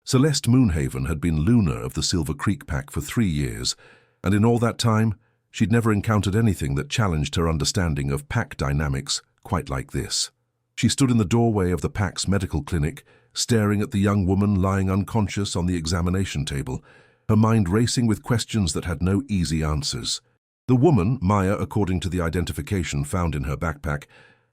Celeste Moonhaven had been Luna of the Silver Creek Pack for 3 years, and in all that time, she'd never encountered anything that challenged her understanding of pack dynamics quite like this. She stood in the doorway of the pack's medical clinic, staring at the young woman lying unconscious on the examination table, her mind racing with questions that had no easy answers. The woman, Maya, according to the identification found in her backpack,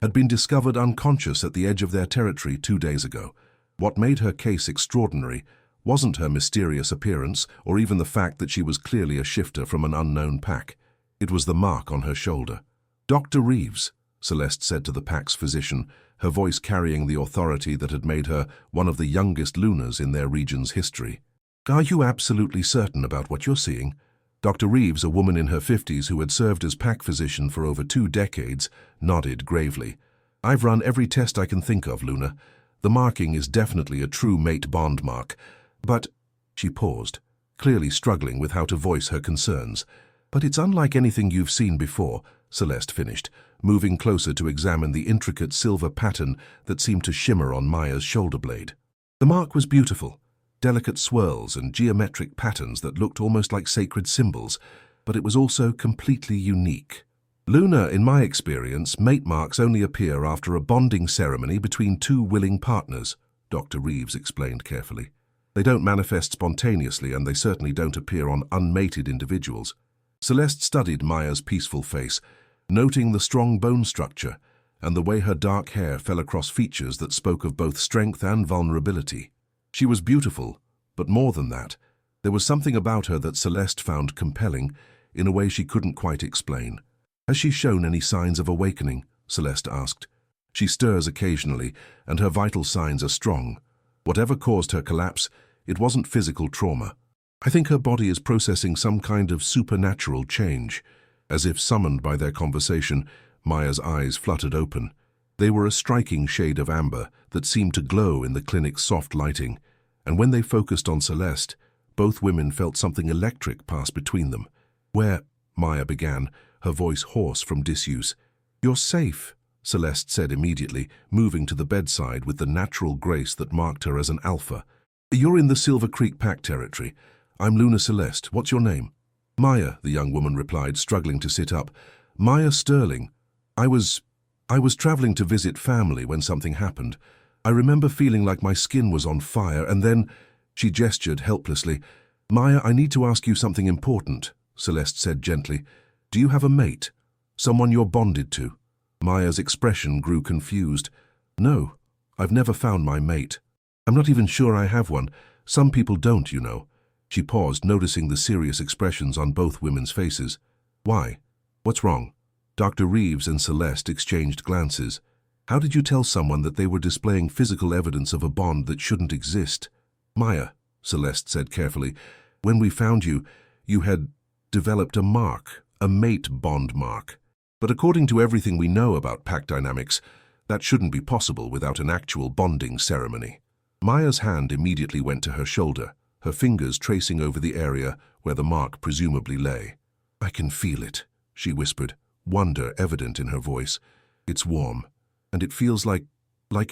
had been discovered unconscious at the edge of their territory 2 days ago. What made her case extraordinary wasn't her mysterious appearance or even the fact that she was clearly a shifter from an unknown pack. It was the mark on her shoulder. "Dr. Reeves," Celeste said to the pack's physician, her voice carrying the authority that had made her one of the youngest Lunas in their region's history. "Are you absolutely certain about what you're seeing?" Dr. Reeves, a woman in her 50s who had served as pack physician for over 2 decades, nodded gravely. "I've run every test I can think of, Luna. The marking is definitely a true mate bond mark, but—" She paused, clearly struggling with how to voice her concerns. "But it's unlike anything you've seen before," Celeste finished, moving closer to examine the intricate silver pattern that seemed to shimmer on Maya's shoulder blade. The mark was beautiful, delicate swirls and geometric patterns that looked almost like sacred symbols, but it was also completely unique. "Luna, in my experience, mate marks only appear after a bonding ceremony between 2 willing partners," Dr. Reeves explained carefully. "They don't manifest spontaneously, and they certainly don't appear on unmated individuals." Celeste studied Maya's peaceful face, noting the strong bone structure and the way her dark hair fell across features that spoke of both strength and vulnerability. She was beautiful, but more than that, there was something about her that Celeste found compelling in a way she couldn't quite explain. "Has she shown any signs of awakening?" Celeste asked. "She stirs occasionally, and her vital signs are strong. Whatever caused her collapse, it wasn't physical trauma. I think her body is processing some kind of supernatural change." As if summoned by their conversation, Maya's eyes fluttered open. They were a striking shade of amber that seemed to glow in the clinic's soft lighting, and when they focused on Celeste, both women felt something electric pass between them. "Where?" Maya began, her voice hoarse from disuse. "You're safe," Celeste said immediately, moving to the bedside with the natural grace that marked her as an alpha. "You're in the Silver Creek Pack territory. I'm Luna Celeste. What's your name?" "Maya," the young woman replied, struggling to sit up. "Maya Sterling. I was traveling to visit family when something happened. I remember feeling like my skin was on fire, and then—" She gestured helplessly. "Maya, I need to ask you something important," Celeste said gently. "Do you have a mate? Someone you're bonded to?" Maya's expression grew confused. "No, I've never found my mate. I'm not even sure I have one. Some people don't, you know." She paused, noticing the serious expressions on both women's faces. "Why? What's wrong?" Dr. Reeves and Celeste exchanged glances. "How did you tell someone that they were displaying physical evidence of a bond that shouldn't exist?" "Maya," Celeste said carefully, "when we found you, you had developed a mark, a mate bond mark. But according to everything we know about pack dynamics, that shouldn't be possible without an actual bonding ceremony." Maya's hand immediately went to her shoulder, her fingers tracing over the area where the mark presumably lay. "I can feel it," she whispered, wonder evident in her voice. "It's warm, and it feels like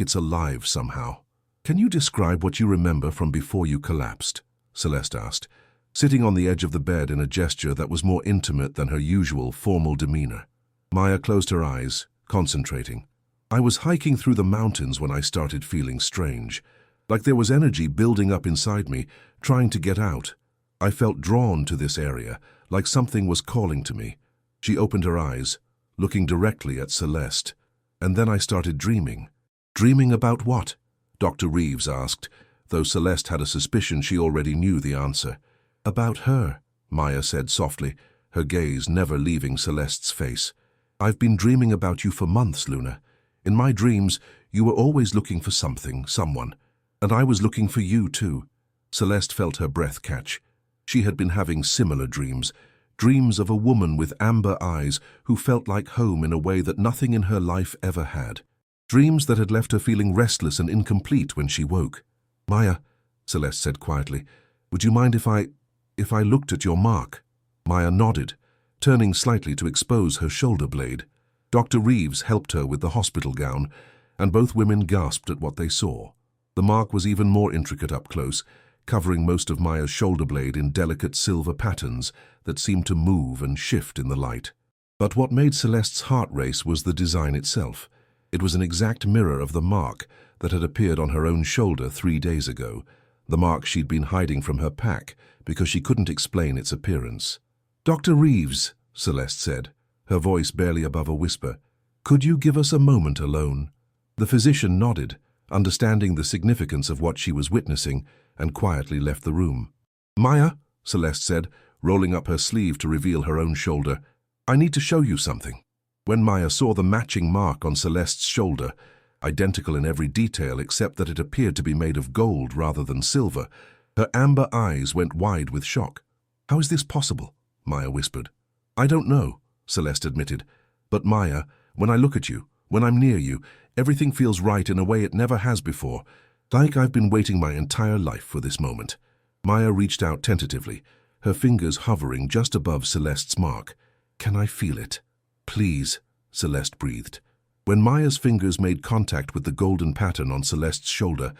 it's alive somehow." "Can you describe what you remember from before you collapsed?" Celeste asked, sitting on the edge of the bed in a gesture that was more intimate than her usual formal demeanor. Maya closed her eyes, concentrating. "I was hiking through the mountains when I started feeling strange. Like there was energy building up inside me, trying to get out. I felt drawn to this area, like something was calling to me." She opened her eyes, looking directly at Celeste. "And then I started dreaming." "Dreaming about what?" Dr. Reeves asked, though Celeste had a suspicion she already knew the answer. "About her," Maya said softly, her gaze never leaving Celeste's face. "I've been dreaming about you for months, Luna. In my dreams, you were always looking for something, someone. And I was looking for you, too." Celeste felt her breath catch. She had been having similar dreams, dreams of a woman with amber eyes who felt like home in a way that nothing in her life ever had. Dreams that had left her feeling restless and incomplete when she woke. "Maya," Celeste said quietly, "would you mind if I looked at your mark?" Maya nodded, turning slightly to expose her shoulder blade. Dr. Reeves helped her with the hospital gown, and both women gasped at what they saw. The mark was even more intricate up close, covering most of Maya's shoulder blade in delicate silver patterns that seemed to move and shift in the light. But what made Celeste's heart race was the design itself. It was an exact mirror of the mark that had appeared on her own shoulder 3 days ago, the mark she'd been hiding from her pack because she couldn't explain its appearance. "Dr. Reeves," Celeste said, her voice barely above a whisper, "could you give us a moment alone?" The physician nodded, understanding the significance of what she was witnessing, and quietly left the room. "Maya," Celeste said, rolling up her sleeve to reveal her own shoulder, "I need to show you something." When Maya saw the matching mark on Celeste's shoulder, identical in every detail except that it appeared to be made of gold rather than silver, her amber eyes went wide with shock. "How is this possible?" Maya whispered. "I don't know," Celeste admitted. "But Maya, when I look at you, when I'm near you, everything feels right in a way it never has before, like I've been waiting my entire life for this moment." Maya reached out tentatively, her fingers hovering just above Celeste's mark. "Can I feel it?" "Please," Celeste breathed. When Maya's fingers made contact with the golden pattern on Celeste's shoulder,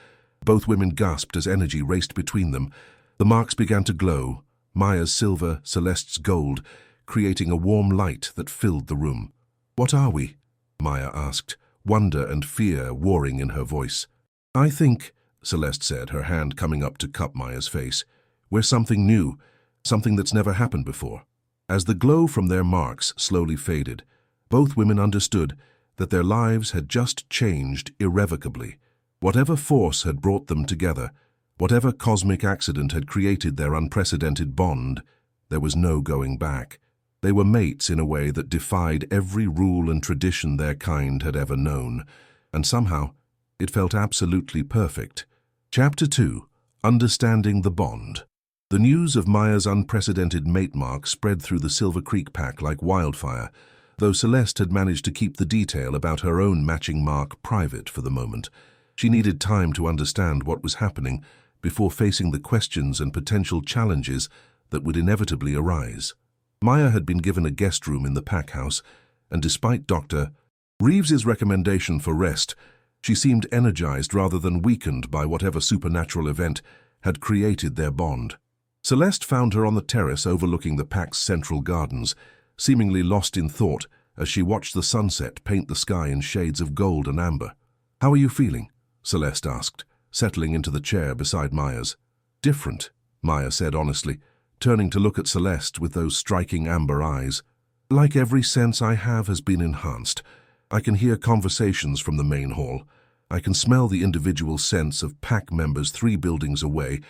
both women gasped as energy raced between them. The marks began to glow, Maya's silver, Celeste's gold, creating a warm light that filled the room. "What are we?" Maya asked, wonder and fear warring in her voice. "I think," Celeste said, her hand coming up to cup Maya's face, "we're something new, something that's never happened before." As the glow from their marks slowly faded, both women understood that their lives had just changed irrevocably. Whatever force had brought them together, whatever cosmic accident had created their unprecedented bond, there was no going back. They were mates in a way that defied every rule and tradition their kind had ever known, and somehow it felt absolutely perfect. Chapter 2: Understanding the Bond. The news of Maya's unprecedented mate mark spread through the Silver Creek pack like wildfire, though Celeste had managed to keep the detail about her own matching mark private for the moment. She needed time to understand what was happening before facing the questions and potential challenges that would inevitably arise. Maya had been given a guest room in the pack house, and despite Dr. Reeves's recommendation for rest, she seemed energized rather than weakened by whatever supernatural event had created their bond. Celeste found her on the terrace overlooking the pack's central gardens, seemingly lost in thought as she watched the sunset paint the sky in shades of gold and amber. "How are you feeling?" Celeste asked, settling into the chair beside Maya's. "Different," Maya said honestly, turning to look at Celeste with those striking amber eyes. "Like every sense I have has been enhanced. I can hear conversations from the main hall. I can smell the individual scents of pack members 3 buildings away,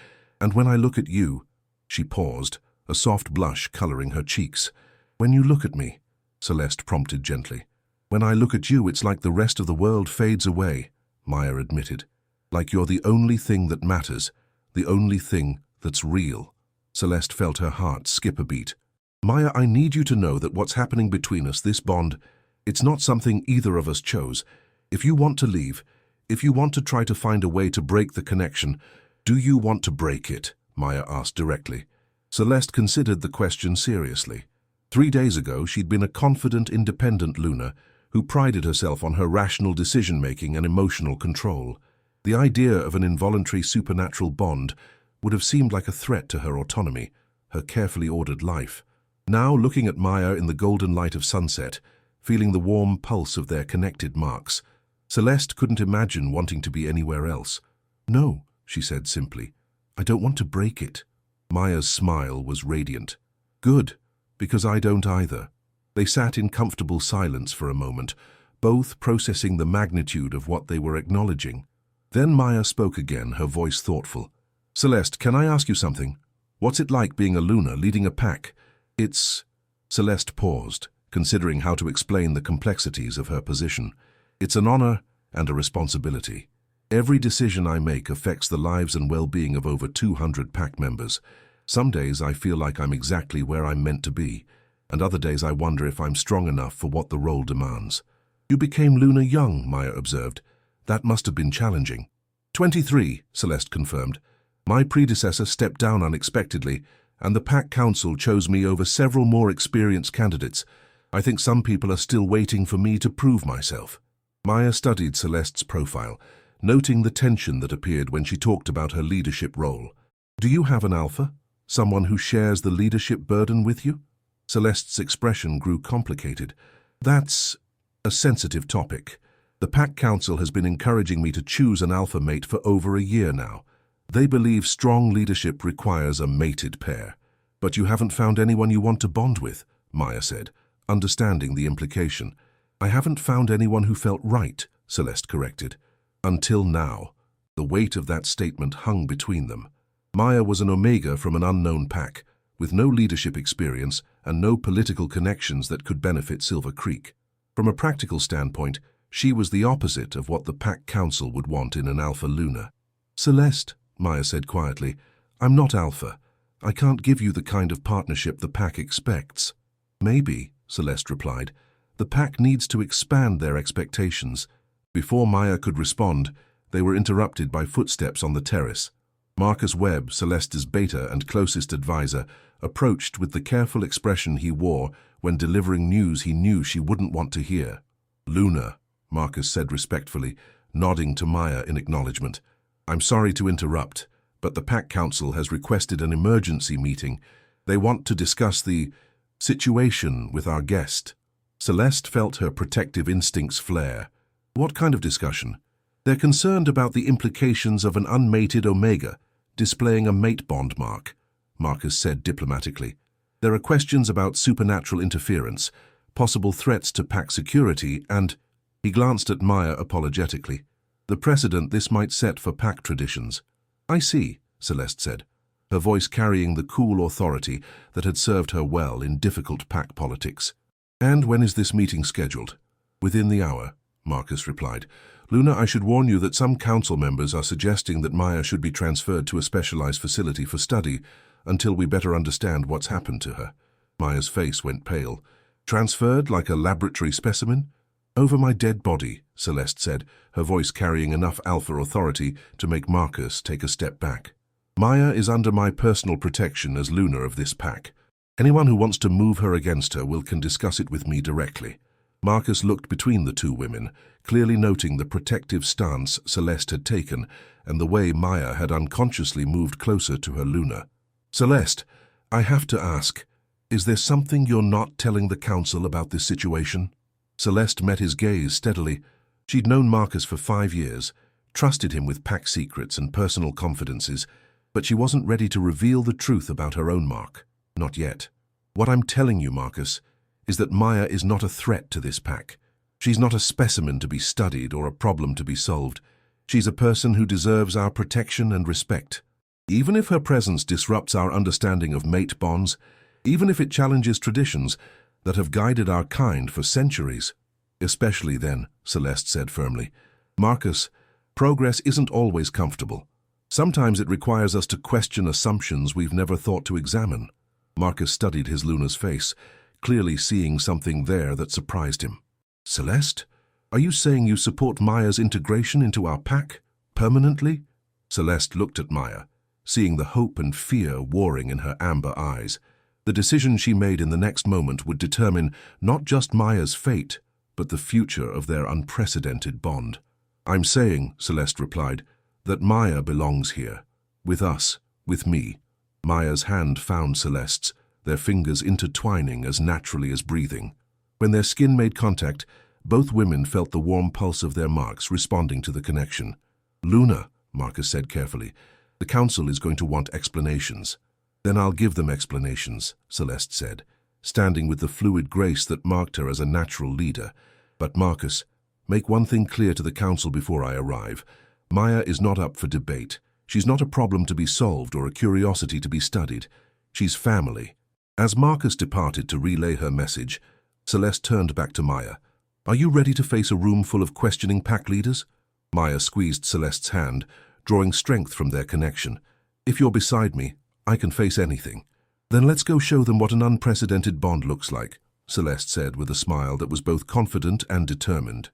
and when I look at you—" She paused, a soft blush coloring her cheeks. "When you look at me," Celeste prompted gently. "When I look at you, it's like the rest of the world fades away," Maya admitted. "Like you're the only thing that matters, the only thing that's real." Celeste felt her heart skip a beat. "Maya, I need you to know that what's happening between us, this bond, it's not something either of us chose. If you want to leave, if you want to try to find a way to break the connection, do you want to break it?" Maya asked directly. Celeste considered the question seriously. 3 days ago, she'd been a confident, independent Luna who prided herself on her rational decision-making and emotional control. The idea of an involuntary supernatural bond would have seemed like a threat to her autonomy, her carefully ordered life. Now, looking at Maya in the golden light of sunset, feeling the warm pulse of their connected marks, Celeste couldn't imagine wanting to be anywhere else. "No," she said simply. "I don't want to break it." Maya's smile was radiant. "Good, because I don't either." They sat in comfortable silence for a moment, both processing the magnitude of what they were acknowledging. Then Maya spoke again, her voice thoughtful. "Celeste, can I ask you something? What's it like being a Luna leading a pack? It's—" Celeste paused, considering how to explain the complexities of her position. "It's an honor and a responsibility. Every decision I make affects the lives and well-being of over 200 pack members. Some days I feel like I'm exactly where I'm meant to be, and other days I wonder if I'm strong enough for what the role demands." "You became Luna young," Maya observed. "That must have been challenging." 23, Celeste confirmed. "My predecessor stepped down unexpectedly, and the Pack Council chose me over several more experienced candidates. I think some people are still waiting for me to prove myself." Maya studied Celeste's profile, noting the tension that appeared when she talked about her leadership role. Do you have an alpha? Someone who shares the leadership burden with you? Celeste's expression grew complicated. That's a sensitive topic. The Pack Council has been encouraging me to choose an alpha mate for over a year now. They believe strong leadership requires a mated pair. But you haven't found anyone you want to bond with, Maya said, understanding the implication. I haven't found anyone who felt right, Celeste corrected. Until now. The weight of that statement hung between them. Maya was an Omega from an unknown pack, with no leadership experience and no political connections that could benefit Silver Creek. From a practical standpoint, she was the opposite of what the Pack Council would want in an Alpha Luna. Celeste, Maya said quietly, I'm not Alpha. I can't give you the kind of partnership the Pack expects. Maybe, Celeste replied. The Pack needs to expand their expectations. Before Maya could respond, they were interrupted by footsteps on the terrace. Marcus Webb, Celeste's beta and closest advisor, approached with the careful expression he wore when delivering news he knew she wouldn't want to hear. Luna, Marcus said respectfully, nodding to Maya in acknowledgement. I'm sorry to interrupt, but the Pack Council has requested an emergency meeting. They want to discuss the situation with our guest. Celeste felt her protective instincts flare. What kind of discussion? They're concerned about the implications of an unmated Omega displaying a mate bond mark, Marcus said diplomatically. There are questions about supernatural interference, possible threats to Pack security, and he glanced at Maya apologetically. The precedent this might set for Pack traditions. I see, Celeste said, her voice carrying the cool authority that had served her well in difficult Pack politics. And when is this meeting scheduled? Within the hour, Marcus replied. Luna, I should warn you that some council members are suggesting that Maya should be transferred to a specialized facility for study until we better understand what's happened to her. Maya's face went pale. Transferred like a laboratory specimen? Over my dead body, Celeste said, her voice carrying enough alpha authority to make Marcus take a step back. Maya is under my personal protection as Luna of this pack. Anyone who wants to move her against her can discuss it with me directly. Marcus looked between the two women, clearly noting the protective stance Celeste had taken and the way Maya had unconsciously moved closer to her Luna. Celeste, I have to ask, is there something you're not telling the council about this situation? Celeste met his gaze steadily. She'd known Marcus for 5 years, trusted him with pack secrets and personal confidences, but she wasn't ready to reveal the truth about her own mark. Not yet. What I'm telling you, Marcus, is that Maya is not a threat to this pack. She's not a specimen to be studied or a problem to be solved. She's a person who deserves our protection and respect. Even if her presence disrupts our understanding of mate bonds, even if it challenges traditions that have guided our kind for centuries. Especially then, Celeste said firmly. Marcus, progress isn't always comfortable. Sometimes it requires us to question assumptions we've never thought to examine. Marcus studied his Luna's face, clearly seeing something there that surprised him. Celeste, are you saying you support Maya's integration into our pack, permanently? Celeste looked at Maya, seeing the hope and fear warring in her amber eyes. The decision she made in the next moment would determine not just Maya's fate, but the future of their unprecedented bond. I'm saying, Celeste replied, that Maya belongs here, with us, with me. Maya's hand found Celeste's, their fingers intertwining as naturally as breathing. When their skin made contact, both women felt the warm pulse of their marks responding to the connection. Luna, Marcus said carefully, the council is going to want explanations. Then I'll give them explanations, Celeste said, standing with the fluid grace that marked her as a natural leader. But Marcus, make one thing clear to the council before I arrive. Maya is not up for debate. She's not a problem to be solved or a curiosity to be studied. She's family. As Marcus departed to relay her message, Celeste turned back to Maya. Are you ready to face a room full of questioning pack leaders? Maya squeezed Celeste's hand, drawing strength from their connection. If you're beside me, I can face anything. Then let's go show them what an unprecedented bond looks like, Celeste said with a smile that was both confident and determined.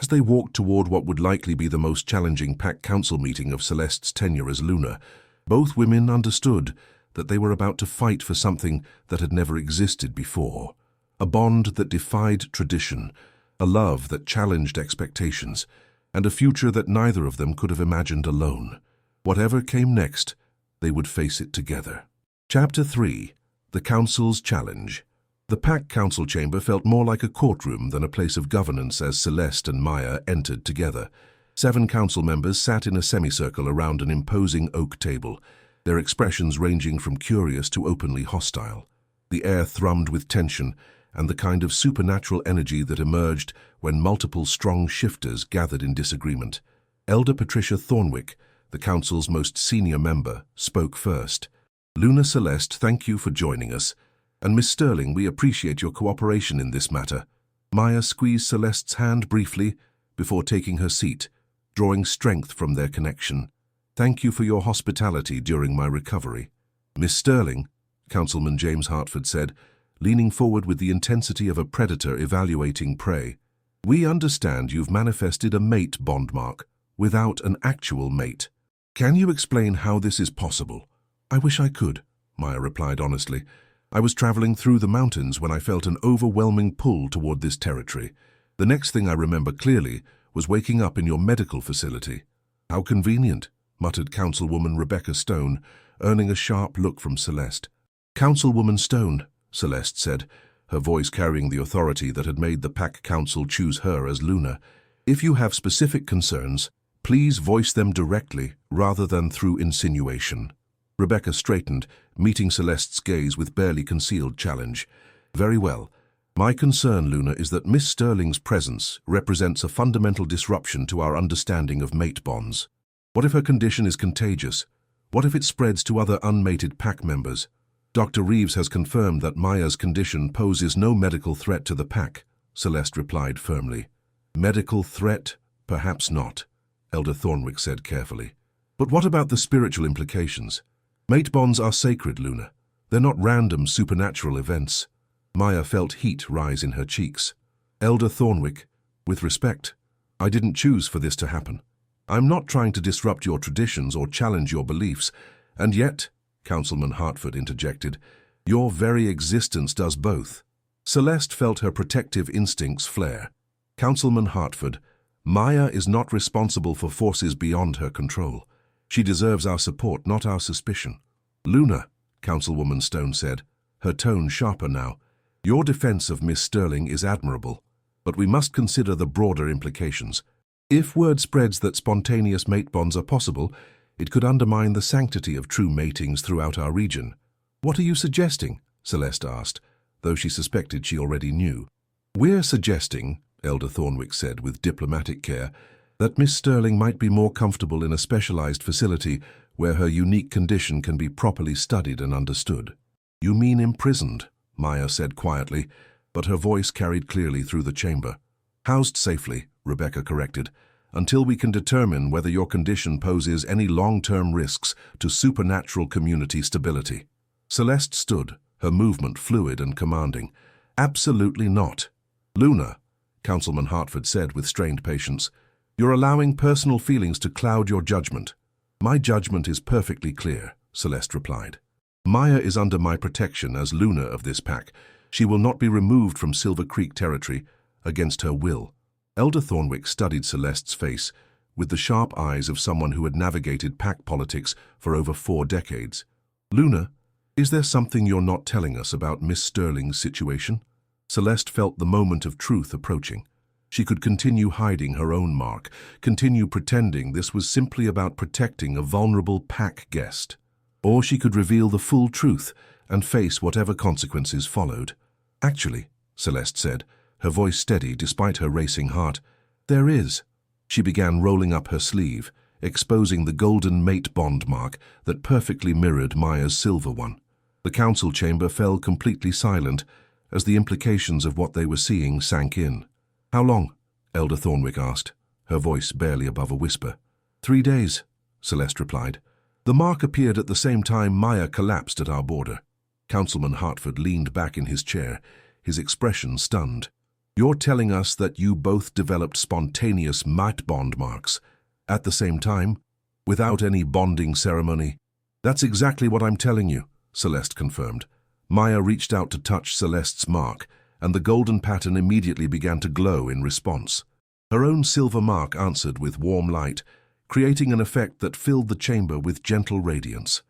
As they walked toward what would likely be the most challenging Pack Council meeting of Celeste's tenure as Luna, both women understood that they were about to fight for something that had never existed before. A bond that defied tradition, a love that challenged expectations, and a future that neither of them could have imagined alone. Whatever came next, they would face it together. Chapter 3. The Council's Challenge. The pack council chamber felt more like a courtroom than a place of governance as Celeste and Maya entered together. 7 council members sat in a semicircle around an imposing oak table, their expressions ranging from curious to openly hostile. The air thrummed with tension and the kind of supernatural energy that emerged when multiple strong shifters gathered in disagreement. Elder Patricia Thornwick, the council's most senior member, spoke first. "Luna, Celeste, thank you for joining us. And Miss Sterling, we appreciate your cooperation in this matter." Maya squeezed Celeste's hand briefly before taking her seat, drawing strength from their connection. "Thank you for your hospitality during my recovery." "Miss Sterling," Councilman James Hartford said, leaning forward with the intensity of a predator evaluating prey, "we understand you've manifested a mate bond mark without an actual mate. Can you explain how this is possible?" "I wish I could," Maya replied honestly. "I was traveling through the mountains when I felt an overwhelming pull toward this territory. The next thing I remember clearly was waking up in your medical facility." "How convenient," muttered Councilwoman Rebecca Stone, earning a sharp look from Celeste. "Councilwoman Stone," Celeste said, her voice carrying the authority that had made the Pack Council choose her as Luna, "if you have specific concerns, please voice them directly rather than through insinuation." Rebecca straightened, meeting Celeste's gaze with barely concealed challenge. "Very well. My concern, Luna, is that Miss Sterling's presence represents a fundamental disruption to our understanding of mate bonds. What if her condition is contagious? What if it spreads to other unmated pack members? Dr. Reeves has confirmed that Maya's condition poses no medical threat to the pack," Celeste replied firmly. "Medical threat? Perhaps not," Elder Thornwick said carefully. "But what about the spiritual implications? Mate bonds are sacred, Luna. They're not random supernatural events." Maya felt heat rise in her cheeks. "Elder Thornwick, with respect, I didn't choose for this to happen. I'm not trying to disrupt your traditions or challenge your beliefs, and yet," Councilman Hartford interjected, "your very existence does both." Celeste felt her protective instincts flare. "Councilman Hartford, Maya is not responsible for forces beyond her control. She deserves our support, not our suspicion." "Luna," Councilwoman Stone said, her tone sharper now, "your defense of Miss Sterling is admirable, but we must consider the broader implications. If word spreads that spontaneous mate bonds are possible, it could undermine the sanctity of true matings throughout our region." "What are you suggesting?" Celeste asked, though she suspected she already knew. "We're suggesting," Elder Thornwick said with diplomatic care, "that Miss Sterling might be more comfortable in a specialized facility where her unique condition can be properly studied and understood." "You mean imprisoned," Maya said quietly, but her voice carried clearly through the chamber. "Housed safely," Rebecca corrected, "until we can determine whether your condition poses any long-term risks to supernatural community stability." Celeste stood, her movement fluid and commanding. "Absolutely not." "Luna," Councilman Hartford said with strained patience, "you're allowing personal feelings to cloud your judgment." "My judgment is perfectly clear," Celeste replied. "Maya is under my protection as Luna of this pack. She will not be removed from Silver Creek territory against her will." Elder Thornwick studied Celeste's face with the sharp eyes of someone who had navigated pack politics for over 4 decades. "Luna, is there something you're not telling us about Miss Sterling's situation?" Celeste felt the moment of truth approaching. She could continue hiding her own mark, continue pretending this was simply about protecting a vulnerable pack guest. Or she could reveal the full truth and face whatever consequences followed. "Actually," Celeste said, her voice steady despite her racing heart, "there is." She began rolling up her sleeve, exposing the golden mate bond mark that perfectly mirrored Maya's silver one. The council chamber fell completely silent as the implications of what they were seeing sank in. "How long?" Elder Thornwick asked, her voice barely above a whisper. 3 days, Celeste replied. "The mark appeared at the same time Maya collapsed at our border." Councilman Hartford leaned back in his chair, his expression stunned. "You're telling us that you both developed spontaneous mate bond marks at the same time, without any bonding ceremony?" "That's exactly what I'm telling you," Celeste confirmed. Maya reached out to touch Celeste's mark, and the golden pattern immediately began to glow in response. Her own silver mark answered with warm light, creating an effect that filled the chamber with gentle radiance.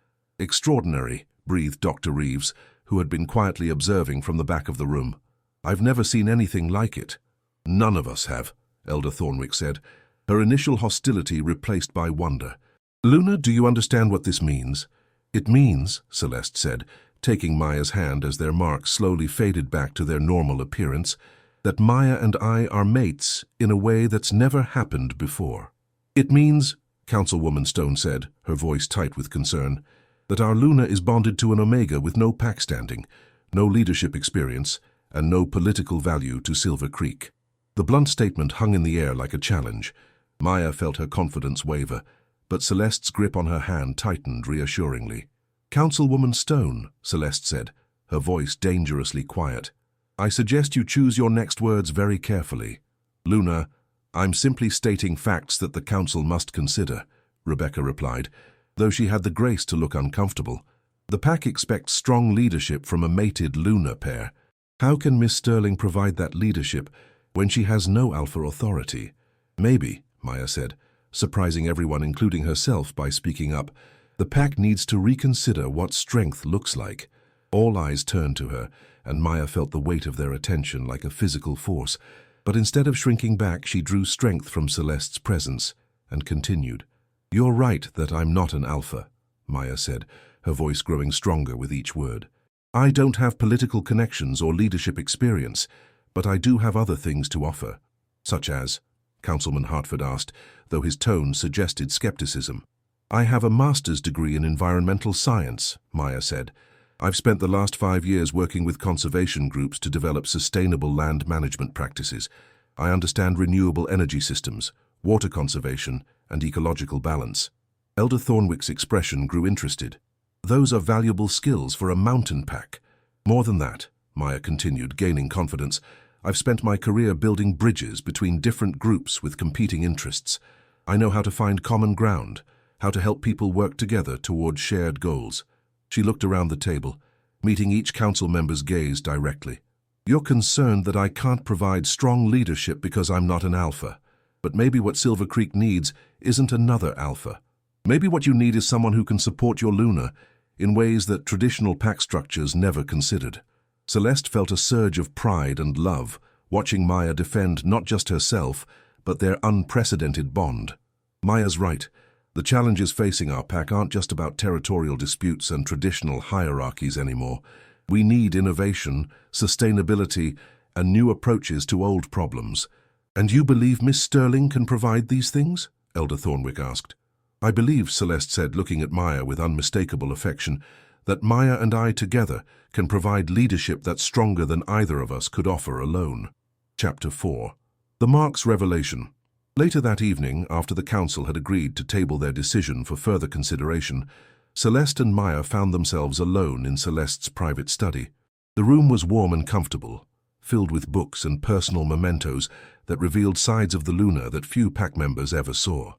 Extraordinary, breathed Dr. Reeves, who had been quietly observing from the back of the room. I've never seen anything like it. None of us have, Elder Thornwick said, her initial hostility replaced by wonder. Luna, do you understand what this means? It means, Celeste said, taking Maya's hand as their marks slowly faded back to their normal appearance, that Maya and I are mates in a way that's never happened before. It means, Councilwoman Stone said, her voice tight with concern, that our Luna is bonded to an Omega with no pack standing, no leadership experience, and no political value to Silver Creek. The blunt statement hung in the air like a challenge. Maya felt her confidence waver, but Celeste's grip on her hand tightened reassuringly. Councilwoman Stone, Celeste said, her voice dangerously quiet, I suggest you choose your next words very carefully. Luna, I'm simply stating facts that the council must consider, Rebecca replied, though she had the grace to look uncomfortable. The pack expects strong leadership from a mated Luna pair. How can Miss Sterling provide that leadership when she has no alpha authority? Maybe, Maya said, surprising everyone including herself by speaking up. The pack needs to reconsider what strength looks like. All eyes turned to her, and Maya felt the weight of their attention like a physical force. But instead of shrinking back, she drew strength from Celeste's presence and continued. You're right that I'm not an alpha, Maya said, her voice growing stronger with each word. I don't have political connections or leadership experience, but I do have other things to offer. Such as, Councilman Hartford asked, though his tone suggested skepticism. I have a master's degree in environmental science, Maya said. I've spent the last 5 years working with conservation groups to develop sustainable land management practices. I understand renewable energy systems, water conservation, and ecological balance. Elder Thornwick's expression grew interested. Those are valuable skills for a mountain pack. More than that, Maya continued, gaining confidence, I've spent my career building bridges between different groups with competing interests. I know how to find common ground, how to help people work together toward shared goals. She looked around the table, meeting each council member's gaze directly. You're concerned that I can't provide strong leadership because I'm not an alpha. But maybe what Silver Creek needs isn't another alpha. Maybe what you need is someone who can support your Luna in ways that traditional pack structures never considered. Celeste felt a surge of pride and love, watching Maya defend not just herself, but their unprecedented bond. Maya's right. The challenges facing our pack aren't just about territorial disputes and traditional hierarchies anymore. We need innovation, sustainability, and new approaches to old problems. And you believe Miss Sterling can provide these things? Elder Thornwick asked. I believe, Celeste said, looking at Maya with unmistakable affection, that Maya and I together can provide leadership that's stronger than either of us could offer alone. Chapter 4. The Marks Revelation. Later that evening, after the council had agreed to table their decision for further consideration, Celeste and Maya found themselves alone in Celeste's private study. The room was warm and comfortable, filled with books and personal mementos that revealed sides of the Luna that few pack members ever saw.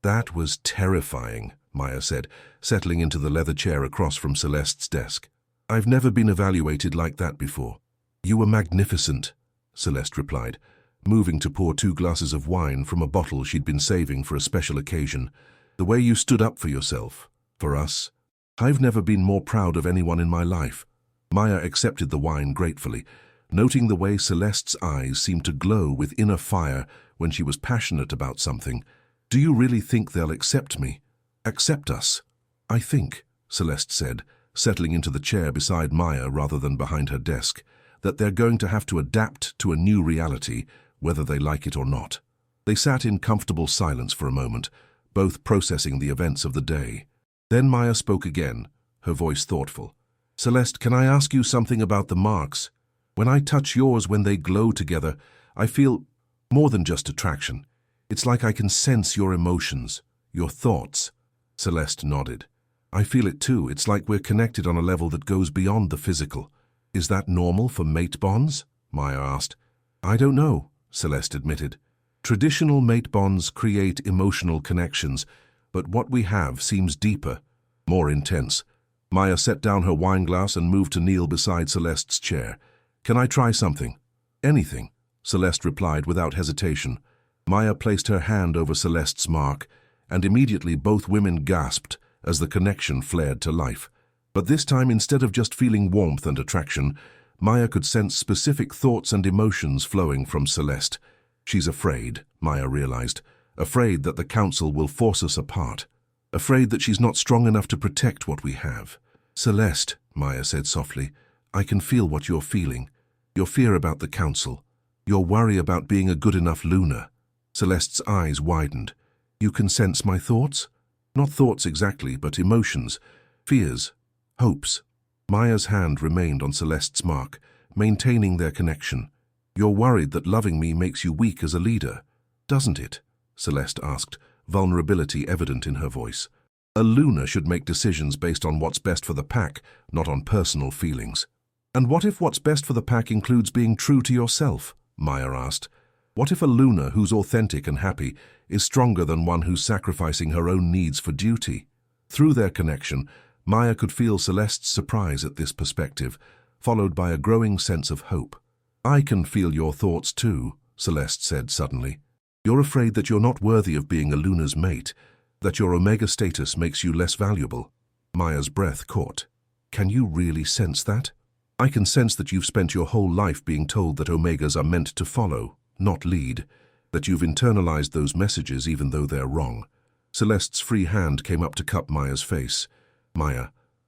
That was terrifying, Maya said, settling into the leather chair across from Celeste's desk. I've never been evaluated like that before. You were magnificent, Celeste replied, moving to pour 2 glasses of wine from a bottle she'd been saving for a special occasion. The way you stood up for yourself, for us. I've never been more proud of anyone in my life. Maya accepted the wine gratefully, noting the way Celeste's eyes seemed to glow with inner fire when she was passionate about something. Do you really think they'll accept me? Accept us? I think, Celeste said, settling into the chair beside Maya rather than behind her desk, that they're going to have to adapt to a new reality, whether they like it or not. They sat in comfortable silence for a moment, both processing the events of the day. Then Maya spoke again, her voice thoughtful. Celeste, can I ask you something about the marks? When I touch yours when they glow together, I feel more than just attraction. It's like I can sense your emotions, your thoughts. Celeste nodded. I feel it too. It's like we're connected on a level that goes beyond the physical. Is that normal for mate bonds? Maya asked. I don't know, Celeste admitted. Traditional mate bonds create emotional connections, but what we have seems deeper, more intense. Maya set down her wineglass and moved to kneel beside Celeste's chair. Can I try something? Anything, Celeste replied without hesitation. Maya placed her hand over Celeste's mark, and immediately both women gasped as the connection flared to life. But this time, instead of just feeling warmth and attraction, Maya could sense specific thoughts and emotions flowing from Celeste. She's afraid, Maya realized, afraid that the council will force us apart, afraid that she's not strong enough to protect what we have. Celeste, Maya said softly, I can feel what you're feeling. Your fear about the council. Your worry about being a good enough Luna. Celeste's eyes widened. You can sense my thoughts? Not thoughts exactly, but emotions, fears, hopes. Maya's hand remained on Celeste's mark, maintaining their connection. You're worried that loving me makes you weak as a leader, doesn't it? Celeste asked, vulnerability evident in her voice. A Luna should make decisions based on what's best for the pack, not on personal feelings. And what if what's best for the pack includes being true to yourself? Maya asked. What if a Luna who's authentic and happy is stronger than one who's sacrificing her own needs for duty? Through their connection, Maya could feel Celeste's surprise at this perspective, followed by a growing sense of hope. I can feel your thoughts too, Celeste said suddenly. You're afraid that you're not worthy of being a Luna's mate, that your Omega status makes you less valuable. Maya's breath caught. Can you really sense that? I can sense that you've spent your whole life being told that Omegas are meant to follow, not lead, that you've internalized those messages even though they're wrong. Celeste's free hand came up to cup Maya's face. Maya,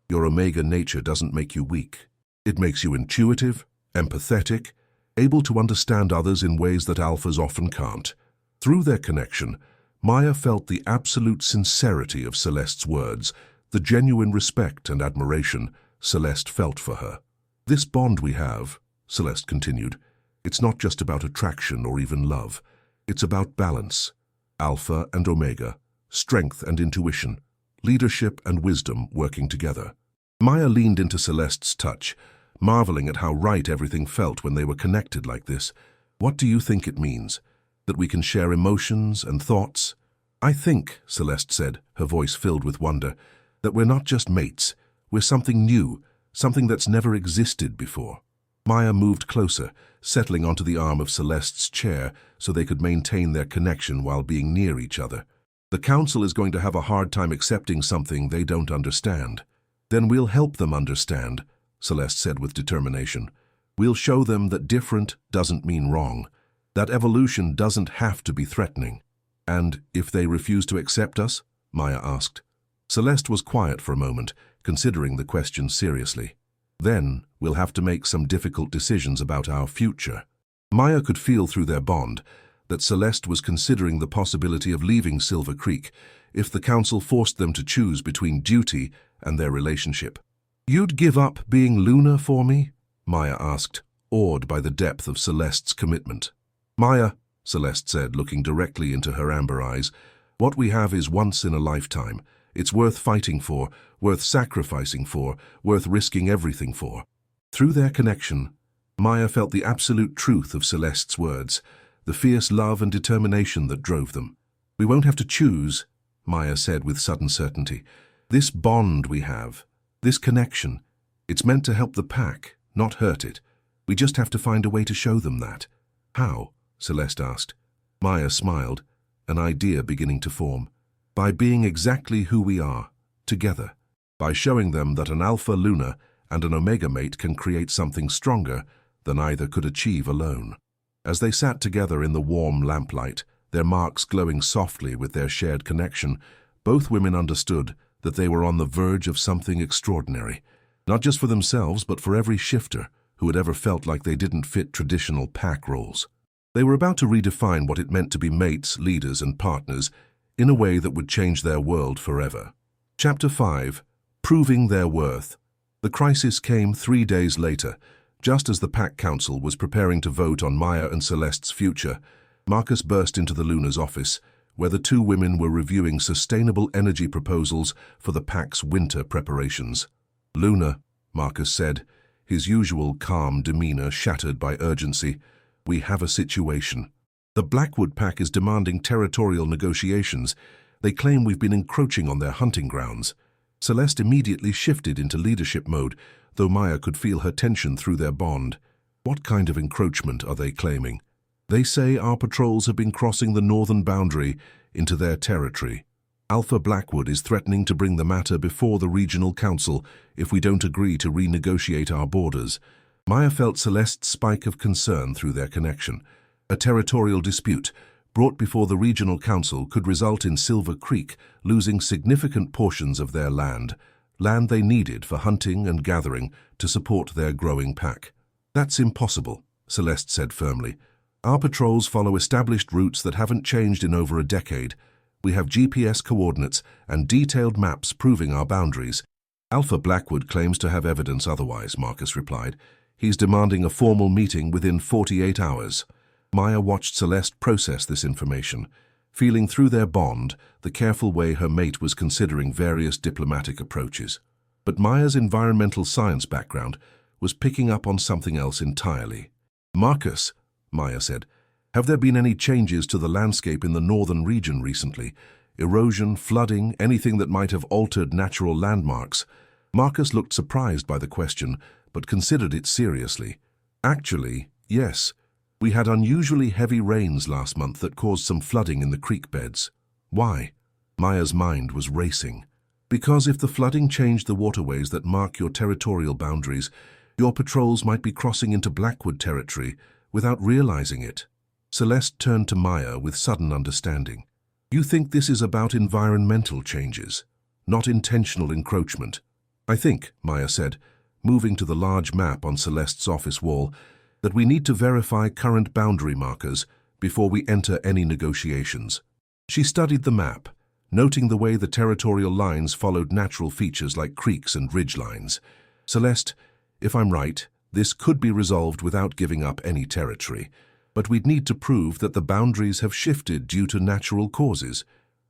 your Omega nature doesn't make you weak. It makes you intuitive, empathetic, able to understand others in ways that alphas often can't. Through their connection, Maya felt the absolute sincerity of Celeste's words, the genuine respect and admiration Celeste felt for her. This bond we have, Celeste continued, it's not just about attraction or even love. It's about balance, alpha and omega, strength and intuition, leadership and wisdom working together. Maya leaned into Celeste's touch, marveling at how right everything felt when they were connected like this. What do you think it means? That we can share emotions and thoughts? I think, Celeste said, her voice filled with wonder, that we're not just mates. We're something new, something that's never existed before. Maya moved closer, settling onto the arm of Celeste's chair so they could maintain their connection while being near each other. The council is going to have a hard time accepting something they don't understand. Then we'll help them understand, Celeste said with determination. We'll show them that different doesn't mean wrong, that evolution doesn't have to be threatening. And if they refuse to accept us? Maya asked. Celeste was quiet for a moment, considering the question seriously. Then we'll have to make some difficult decisions about our future. Maya could feel through their bond that Celeste was considering the possibility of leaving Silver Creek if the council forced them to choose between duty and their relationship. You'd give up being Luna for me? Maya asked, awed by the depth of Celeste's commitment. Maya, Celeste said, looking directly into her amber eyes, what we have is once in a lifetime. It's worth fighting for, worth sacrificing for, worth risking everything for. Through their connection, Maya felt the absolute truth of Celeste's words, the fierce love and determination that drove them. We won't have to choose, Maya said with sudden certainty. This bond we have, this connection, it's meant to help the pack, not hurt it. We just have to find a way to show them that. How? Celeste asked. Maya smiled, an idea beginning to form. By being exactly who we are, together. By showing them that an Alpha Luna and an Omega mate can create something stronger than either could achieve alone. As they sat together in the warm lamplight, their marks glowing softly with their shared connection, both women understood that they were on the verge of something extraordinary, not just for themselves but for every shifter who had ever felt like they didn't fit traditional pack roles. They were about to redefine what it meant to be mates, leaders, and partners in a way that would change their world forever. Chapter 5. Proving Their Worth. The crisis came 3 days later, just as the Pack Council was preparing to vote on Maya and Celeste's future. Marcus burst into the Luna's office, where the two women were reviewing sustainable energy proposals for the Pack's winter preparations. Luna, Marcus said, his usual calm demeanor shattered by urgency, we have a situation. The Blackwood Pack is demanding territorial negotiations. They claim we've been encroaching on their hunting grounds. Celeste immediately shifted into leadership mode, though Maya could feel her tension through their bond. What kind of encroachment are they claiming? They say our patrols have been crossing the northern boundary into their territory. Alpha Blackwood is threatening to bring the matter before the regional council if we don't agree to renegotiate our borders. Maya felt Celeste's spike of concern through their connection. A territorial dispute brought before the regional council could result in Silver Creek losing significant portions of their land they needed for hunting and gathering to support their growing pack. That's impossible, Celeste said firmly. Our patrols follow established routes that haven't changed in over a decade. We have GPS coordinates and detailed maps proving our boundaries. Alpha Blackwood claims to have evidence otherwise, Marcus replied. He's demanding a formal meeting within 48 hours. Maya watched Celeste process this information, feeling through their bond the careful way her mate was considering various diplomatic approaches. But Maya's environmental science background was picking up on something else entirely. Marcus, Maya said, have there been any changes to the landscape in the northern region recently? Erosion, flooding, anything that might have altered natural landmarks? Marcus looked surprised by the question, but considered it seriously. Actually, yes. We had unusually heavy rains last month that caused some flooding in the creek beds. Why? Maya's mind was racing. Because if the flooding changed the waterways that mark your territorial boundaries, your patrols might be crossing into Blackwood territory without realizing it. Celeste turned to Maya with sudden understanding. You think this is about environmental changes, not intentional encroachment? I think, Maya said, moving to the large map on Celeste's office wall, that we need to verify current boundary markers before we enter any negotiations. She studied the map, noting the way the territorial lines followed natural features like creeks and ridge lines. Celeste, if I'm right, this could be resolved without giving up any territory, but we'd need to prove that the boundaries have shifted due to natural causes.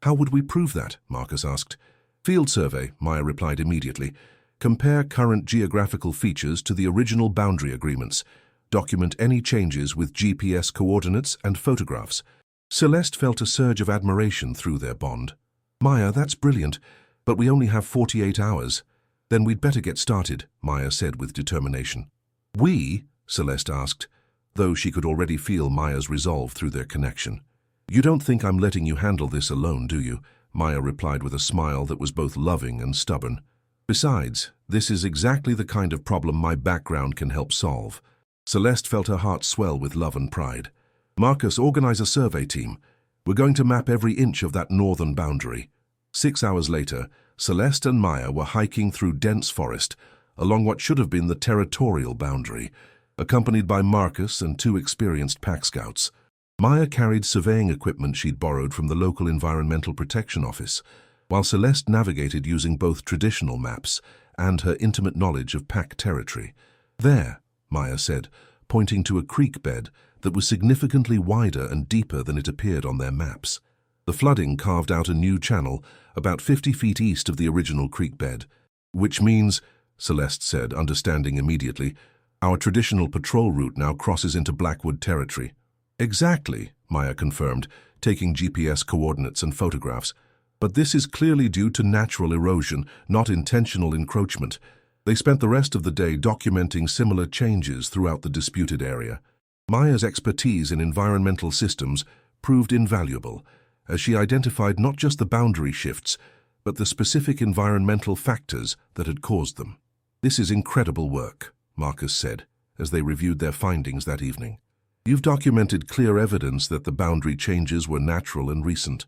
How would we prove that? Marcus asked. Field survey, Maya replied immediately. Compare current geographical features to the original boundary agreements. Document any changes with GPS coordinates and photographs. Celeste felt a surge of admiration through their bond. Maya, that's brilliant, but we only have 48 hours. Then we'd better get started, Maya said with determination. We? Celeste asked, though she could already feel Maya's resolve through their connection. You don't think I'm letting you handle this alone, do you? Maya replied with a smile that was both loving and stubborn. Besides, this is exactly the kind of problem my background can help solve. Celeste felt her heart swell with love and pride. Marcus, organize a survey team. We're going to map every inch of that northern boundary. 6 hours later, Celeste and Maya were hiking through dense forest along what should have been the territorial boundary, accompanied by Marcus and 2 experienced pack scouts. Maya carried surveying equipment she'd borrowed from the local Environmental Protection Office, while Celeste navigated using both traditional maps and her intimate knowledge of pack territory. There, Maya said, pointing to a creek bed that was significantly wider and deeper than it appeared on their maps. The flooding carved out a new channel about 50 feet east of the original creek bed, which means, Celeste said, understanding immediately, our traditional patrol route now crosses into Blackwood territory. Exactly, Maya confirmed, taking GPS coordinates and photographs. But this is clearly due to natural erosion, not intentional encroachment. They spent the rest of the day documenting similar changes throughout the disputed area. Maya's expertise in environmental systems proved invaluable, as she identified not just the boundary shifts, but the specific environmental factors that had caused them. This is incredible work, Marcus said, as they reviewed their findings that evening. You've documented clear evidence that the boundary changes were natural and recent.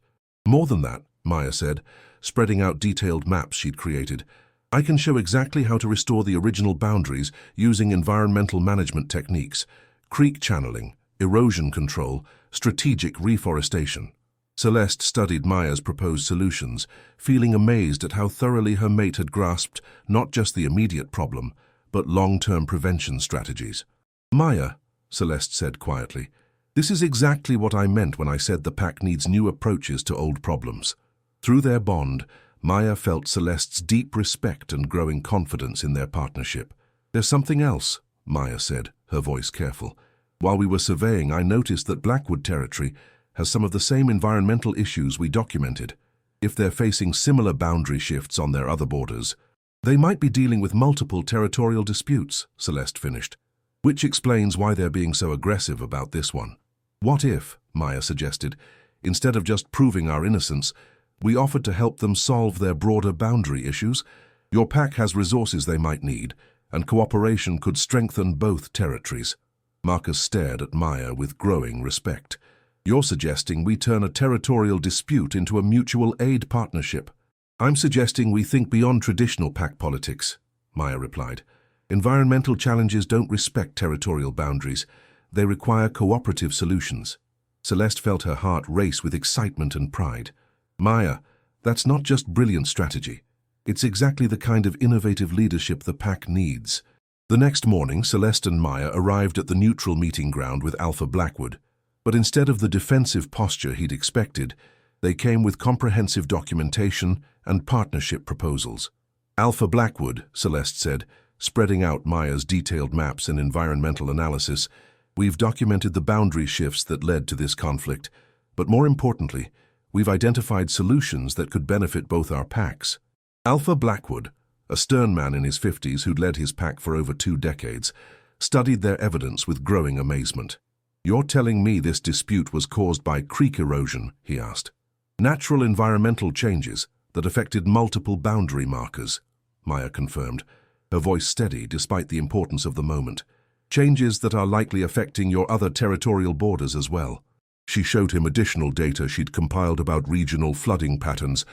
More than that, Maya said, spreading out detailed maps she'd created. I can show exactly how to restore the original boundaries using environmental management techniques, creek channeling, erosion control, strategic reforestation. Celeste studied Maya's proposed solutions, feeling amazed at how thoroughly her mate had grasped not just the immediate problem, but long-term prevention strategies. Maya, Celeste said quietly, this is exactly what I meant when I said the pack needs new approaches to old problems. Through their bond, Maya felt Celeste's deep respect and growing confidence in their partnership. There's something else, Maya said, her voice careful. While we were surveying, I noticed that Blackwood territory has some of the same environmental issues we documented. If they're facing similar boundary shifts on their other borders, they might be dealing with multiple territorial disputes, Celeste finished, which explains why they're being so aggressive about this one. What if, Maya suggested, instead of just proving our innocence, We offered to help them solve their broader boundary issues. Your pack has resources they might need, and cooperation could strengthen both territories. Marcus stared at Maya with growing respect. You're suggesting we turn a territorial dispute into a mutual aid partnership. I'm suggesting we think beyond traditional pack politics, Maya replied. Environmental challenges don't respect territorial boundaries. They require cooperative solutions. Celeste felt her heart race with excitement and pride. Maya, that's not just brilliant strategy. It's exactly the kind of innovative leadership the pack needs. The next morning, Celeste and Maya arrived at the neutral meeting ground with Alpha Blackwood. But instead of the defensive posture he'd expected, they came with comprehensive documentation and partnership proposals. Alpha Blackwood, Celeste said, spreading out Maya's detailed maps and environmental analysis, we've documented the boundary shifts that led to this conflict, but more importantly, we've identified solutions that could benefit both our packs. Alpha Blackwood, a stern man in his 50s who'd led his pack for over 2 decades, studied their evidence with growing amazement. You're telling me this dispute was caused by creek erosion, he asked. Natural environmental changes that affected multiple boundary markers, Maya confirmed, her voice steady despite the importance of the moment. Changes that are likely affecting your other territorial borders as well. She showed him additional data she'd compiled about regional flooding patterns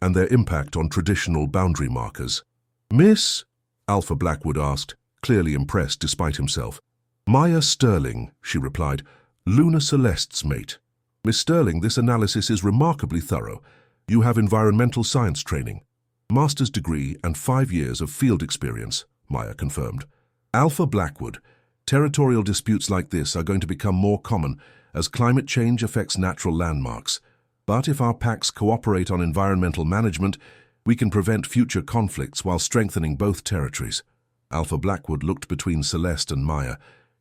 and their impact on traditional boundary markers. Miss? Alpha Blackwood asked, clearly impressed despite himself. Maya Sterling, she replied, Luna Celeste's mate. Miss Sterling, this analysis is remarkably thorough. You have environmental science training, master's degree and 5 years of field experience, Maya confirmed. Alpha Blackwood, territorial disputes like this are going to become more common as climate change affects natural landmarks. But if our packs cooperate on environmental management, we can prevent future conflicts while strengthening both territories. Alpha Blackwood looked between Celeste and Maya,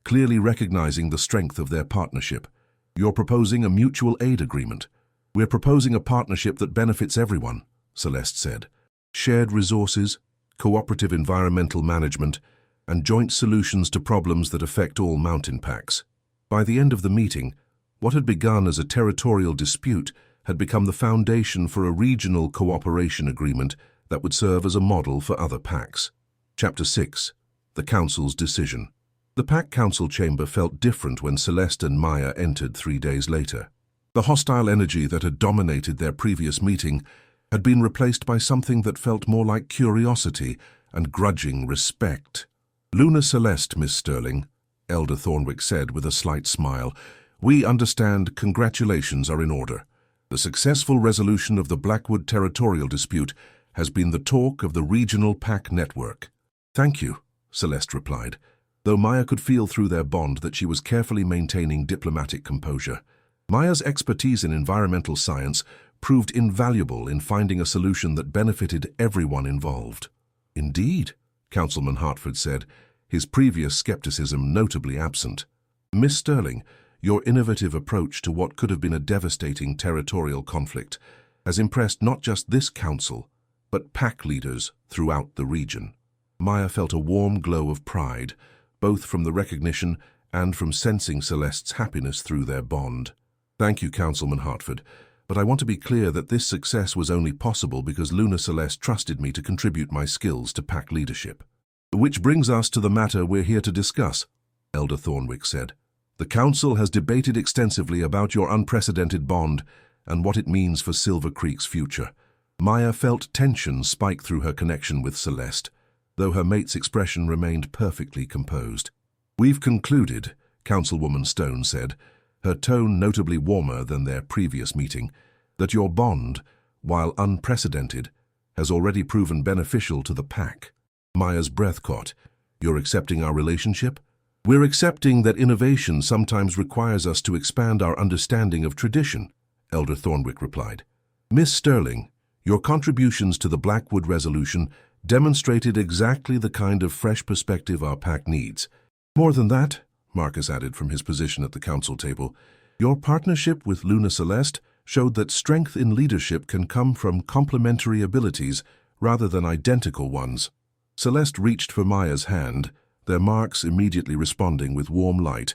clearly recognizing the strength of their partnership. You're proposing a mutual aid agreement. We're proposing a partnership that benefits everyone, Celeste said. Shared resources, cooperative environmental management, and joint solutions to problems that affect all mountain packs. By the end of the meeting, what had begun as a territorial dispute had become the foundation for a regional cooperation agreement that would serve as a model for other packs. Chapter 6. The Council's Decision. The pack council chamber felt different when Celeste and Maya entered 3 days later. The hostile energy that had dominated their previous meeting had been replaced by something that felt more like curiosity and grudging respect. Luna Celeste, Miss Sterling, Elder Thornwick said with a slight smile. We understand congratulations are in order. The successful resolution of the Blackwood territorial dispute has been the talk of the regional pack network. Thank you, Celeste replied, though Maya could feel through their bond that she was carefully maintaining diplomatic composure. Maya's expertise in environmental science proved invaluable in finding a solution that benefited everyone involved. Indeed, Councilman Hartford said, his previous skepticism notably absent. Miss Sterling, your innovative approach to what could have been a devastating territorial conflict has impressed not just this council, but pack leaders throughout the region. Maya felt a warm glow of pride, both from the recognition and from sensing Celeste's happiness through their bond. Thank you, Councilman Hartford, but I want to be clear that this success was only possible because Luna Celeste trusted me to contribute my skills to pack leadership. Which brings us to the matter we're here to discuss, Elder Thornwick said. The Council has debated extensively about your unprecedented bond and what it means for Silver Creek's future. Maya felt tension spike through her connection with Celeste, though her mate's expression remained perfectly composed. We've concluded, Councilwoman Stone said, her tone notably warmer than their previous meeting, that your bond, while unprecedented, has already proven beneficial to the pack. Maya's breath caught. You're accepting our relationship? We're accepting that innovation sometimes requires us to expand our understanding of tradition, Elder Thornwick replied. Miss Sterling, your contributions to the Blackwood resolution demonstrated exactly the kind of fresh perspective our pack needs. More than that, Marcus added from his position at the council table, your partnership with Luna Celeste showed that strength in leadership can come from complementary abilities rather than identical ones. Celeste reached for Maya's hand, their marks immediately responding with warm light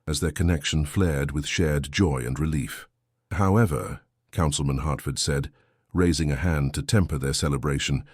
as their connection flared with shared joy and relief. However, Councilman Hartford said, raising a hand to temper their celebration.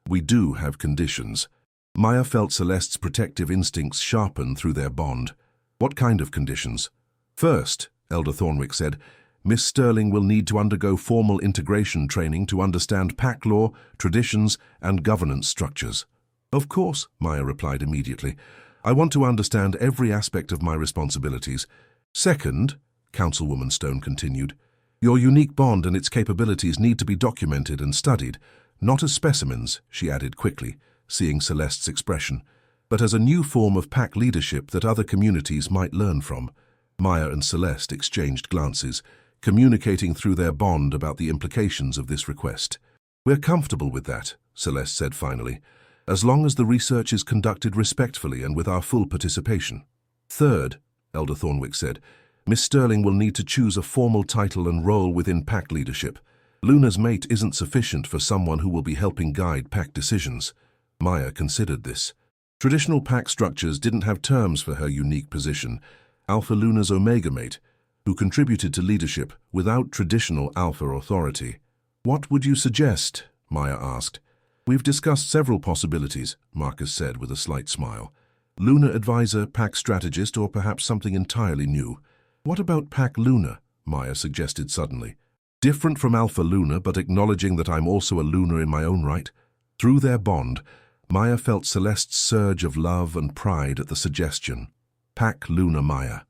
"We do have conditions." Maya felt Celeste's protective instincts sharpen through their bond. "What kind of conditions?" "First," Elder Thornwick said, "Miss Sterling will need to undergo formal integration training to understand pack law, traditions, and governance structures." "Of course," Maya replied immediately. "I want to understand every aspect of my responsibilities." "Second," Councilwoman Stone continued, "your unique bond and its capabilities need to be documented and studied, not as specimens," she added quickly, seeing Celeste's expression, "but as a new form of pack leadership that other communities might learn from." Maya and Celeste exchanged glances, communicating through their bond about the implications of this request. "We're comfortable with that," Celeste said finally, "as long as the research is conducted respectfully and with our full participation." "Third," Elder Thornwick said, "Miss Sterling will need to choose a formal title and role within pack leadership. Luna's mate isn't sufficient for someone who will be helping guide pack decisions." Maya considered this. Traditional pack structures didn't have terms for her unique position, Alpha Luna's Omega mate, who contributed to leadership without traditional Alpha authority. "What would you suggest?" Maya asked. "We've discussed several possibilities," Marcus said with a slight smile. "Luna advisor, pack strategist, or perhaps something entirely new." "What about Pack Luna?" Maya suggested suddenly. "Different from Alpha Luna, but acknowledging that I'm also a Luna in my own right." Through their bond, Maya felt Celeste's surge of love and pride at the suggestion. "Pack Luna Maya,"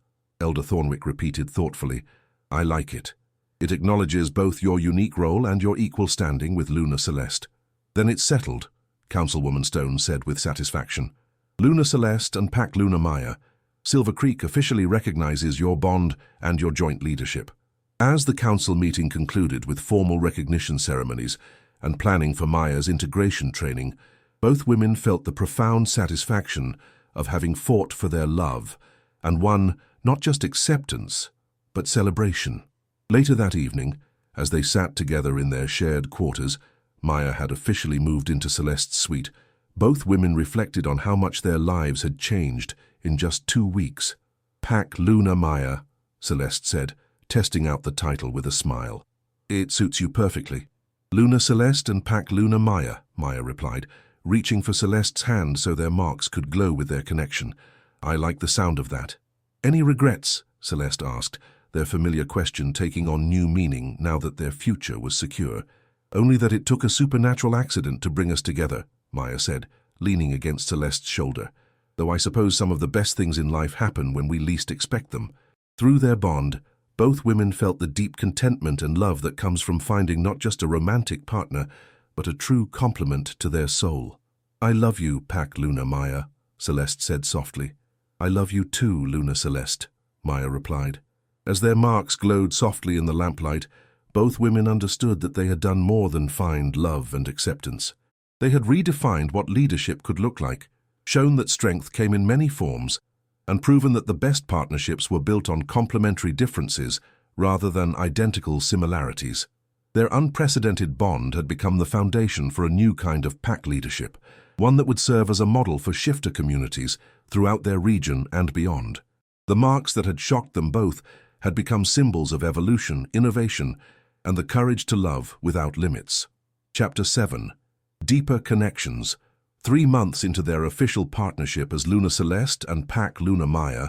Elder Thornwick repeated thoughtfully. "I like it. It acknowledges both your unique role and your equal standing with Luna Celeste." "Then it's settled," Councilwoman Stone said with satisfaction. "Luna Celeste and Pack Luna Maya, Silver Creek officially recognizes your bond and your joint leadership." As the council meeting concluded with formal recognition ceremonies and planning for Maya's integration training, both women felt the profound satisfaction of having fought for their love and won not just acceptance, but celebration. Later that evening, as they sat together in their shared quarters, Maya had officially moved into Celeste's suite. Both women reflected on how much their lives had changed in just 2 weeks. "Pack Luna Maya," Celeste said, testing out the title with a smile. "It suits you perfectly." "Luna Celeste and Pack Luna Maya," Maya replied, reaching for Celeste's hand so their marks could glow with their connection. "I like the sound of that." "Any regrets?" Celeste asked, their familiar question taking on new meaning now that their future was secure. "Only that it took a supernatural accident to bring us together," Maya said, leaning against Celeste's shoulder. "Though I suppose some of the best things in life happen when we least expect them." Through their bond, both women felt the deep contentment and love that comes from finding not just a romantic partner, but a true complement to their soul. "I love you, Pack Luna Maya," Celeste said softly. "I love you too, Luna Celeste," Maya replied. As their marks glowed softly in the lamplight, both women understood that they had done more than find love and acceptance. They had redefined what leadership could look like, shown that strength came in many forms, and proven that the best partnerships were built on complementary differences rather than identical similarities. Their unprecedented bond had become the foundation for a new kind of pack leadership, one that would serve as a model for shifter communities throughout their region and beyond. The marks that had shocked them both had become symbols of evolution, innovation, and the courage to love without limits. Chapter 7. Deeper Connections. 3 months into their official partnership as Luna Celeste and Pack Luna Maya,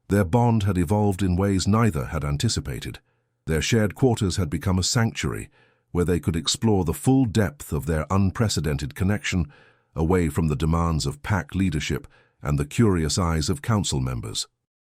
their bond had evolved in ways neither had anticipated. Their shared quarters had become a sanctuary where they could explore the full depth of their unprecedented connection, away from the demands of pack leadership and the curious eyes of council members.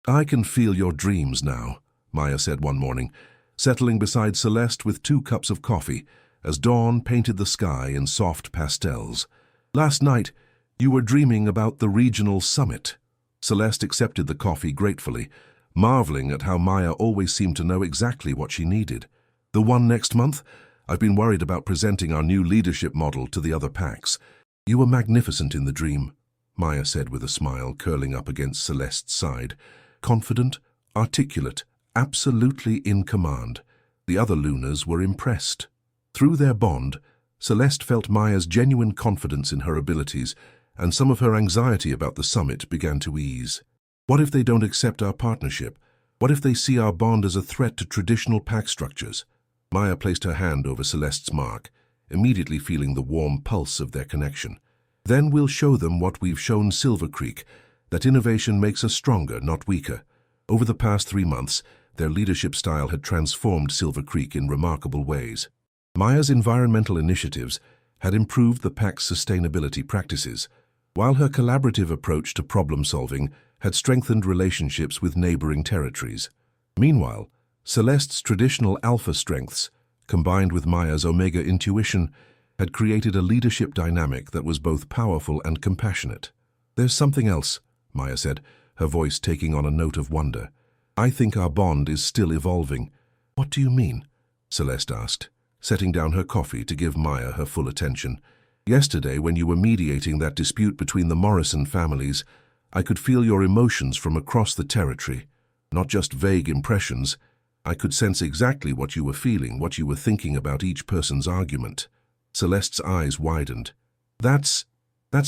"I can feel your dreams now," Maya said one morning, settling beside Celeste with 2 cups of coffee as dawn painted the sky in soft pastels. "Last night, you were dreaming about the regional summit." Celeste accepted the coffee gratefully, marveling at how Maya always seemed to know exactly what she needed. "The one next month? I've been worried about presenting our new leadership model to the other packs." "You were magnificent in the dream," Maya said with a smile, curling up against Celeste's side. "Confident, articulate, absolutely in command." The other Lunas were impressed. Through their bond, Celeste felt Maya's genuine confidence in her abilities, and some of her anxiety about the summit began to ease. "What if they don't accept our partnership? What if they see our bond as a threat to traditional pack structures?" Maya placed her hand over Celeste's mark. immediately feeling the warm pulse of their connection. Then we'll show them what we've shown Silver Creek, that innovation makes us stronger, not weaker. Over the past 3 months, their leadership style had transformed Silver Creek in remarkable ways. Maya's environmental initiatives had improved the pack's sustainability practices, while her collaborative approach to problem-solving had strengthened relationships with neighboring territories. Meanwhile, Celeste's traditional alpha strengths, combined with Maya's omega intuition, had created a leadership dynamic that was both powerful and compassionate. "There's something else," Maya said, her voice taking on a note of wonder. "I think our bond is still evolving." "What do you mean?" Celeste asked, setting down her coffee to give Maya her full attention. "Yesterday, when you were mediating that dispute between the Morrison families, I could feel your emotions from across the territory. Not just vague impressions. I could sense exactly what you were feeling, what you were thinking about each person's argument." Celeste's eyes widened. That's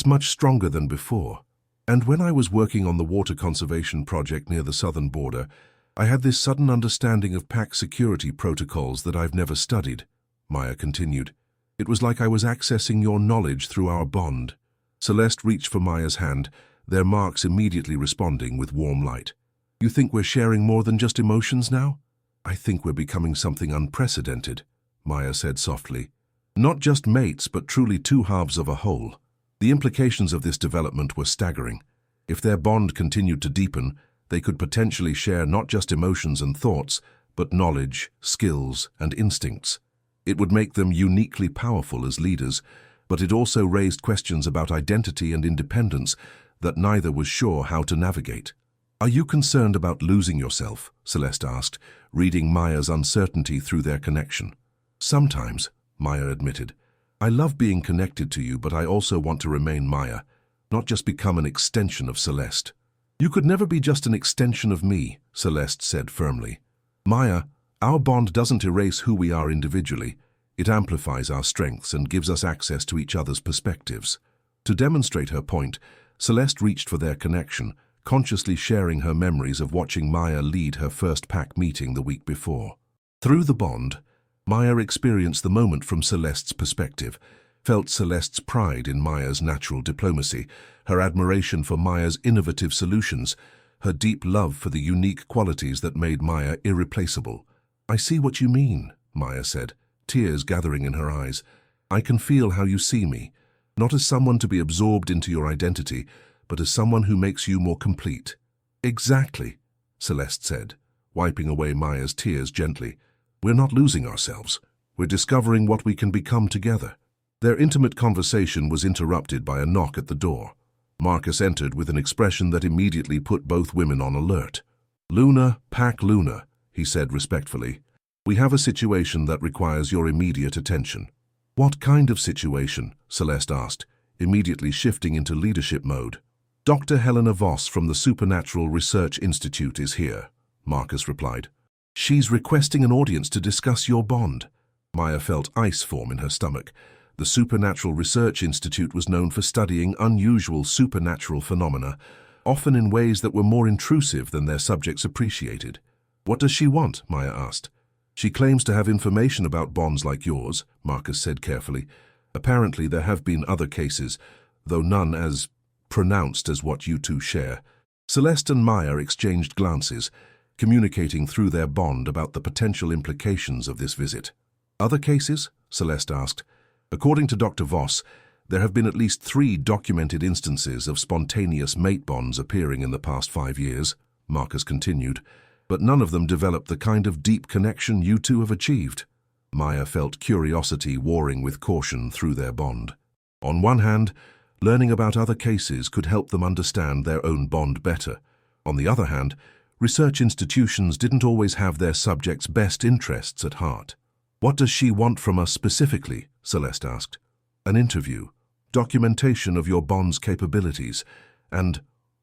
much stronger than before. "And when I was working on the water conservation project near the southern border, I had this sudden understanding of pack security protocols that I've never studied," Maya continued. "It was like I was accessing your knowledge through our bond." Celeste reached for Maya's hand, their marks immediately responding with warm light. "You think we're sharing more than just emotions now?" "I think we're becoming something unprecedented," Maya said softly. "Not just mates, but truly two halves of a whole." The implications of this development were staggering. If their bond continued to deepen, they could potentially share not just emotions and thoughts, but knowledge, skills, and instincts. It would make them uniquely powerful as leaders, but it also raised questions about identity and independence that neither was sure how to navigate. "Are you concerned about losing yourself?" Celeste asked, reading Maya's uncertainty through their connection. "Sometimes," Maya admitted. "I love being connected to you, but I also want to remain Maya, not just become an extension of Celeste." "You could never be just an extension of me," Celeste said firmly. "Maya, our bond doesn't erase who we are individually. It amplifies our strengths and gives us access to each other's perspectives." To demonstrate her point, Celeste reached for their connection, consciously sharing her memories of watching Maya lead her first pack meeting the week before. Through the bond, Maya experienced the moment from Celeste's perspective, felt Celeste's pride in Maya's natural diplomacy, her admiration for Maya's innovative solutions, her deep love for the unique qualities that made Maya irreplaceable. "I see what you mean," Maya said, tears gathering in her eyes. "I can feel how you see me, not as someone to be absorbed into your identity, but as someone who makes you more complete." "Exactly," Celeste said, wiping away Maya's tears gently. "We're not losing ourselves. We're discovering what we can become together." Their intimate conversation was interrupted by a knock at the door. Marcus entered with an expression that immediately put both women on alert. "Luna, Pack Luna," he said respectfully. "We have a situation that requires your immediate attention." "What kind of situation?" Celeste asked, immediately shifting into leadership mode. "Dr. Helena Voss from the Supernatural Research Institute is here," Marcus replied. "She's requesting an audience to discuss your bond." Maya felt ice form in her stomach. The Supernatural Research Institute was known for studying unusual supernatural phenomena, often in ways that were more intrusive than their subjects appreciated. "What does she want?" Maya asked. "She claims to have information about bonds like yours," Marcus said carefully. "Apparently there have been other cases, though none as pronounced as what you two share." Celeste and Maya exchanged glances, communicating through their bond about the potential implications of this visit. "Other cases?" Celeste asked. "According to Dr. Voss, there have been at least 3 documented instances of spontaneous mate bonds appearing in the past 5 years," Marcus continued, "but none of them developed the kind of deep connection you two have achieved." Maya felt curiosity warring with caution through their bond. On one hand, learning about other cases could help them understand their own bond better. On the other hand, research institutions didn't always have their subjects' best interests at heart. "What does she want from us specifically?" Celeste asked. "An interview, documentation of your bond's capabilities, and—"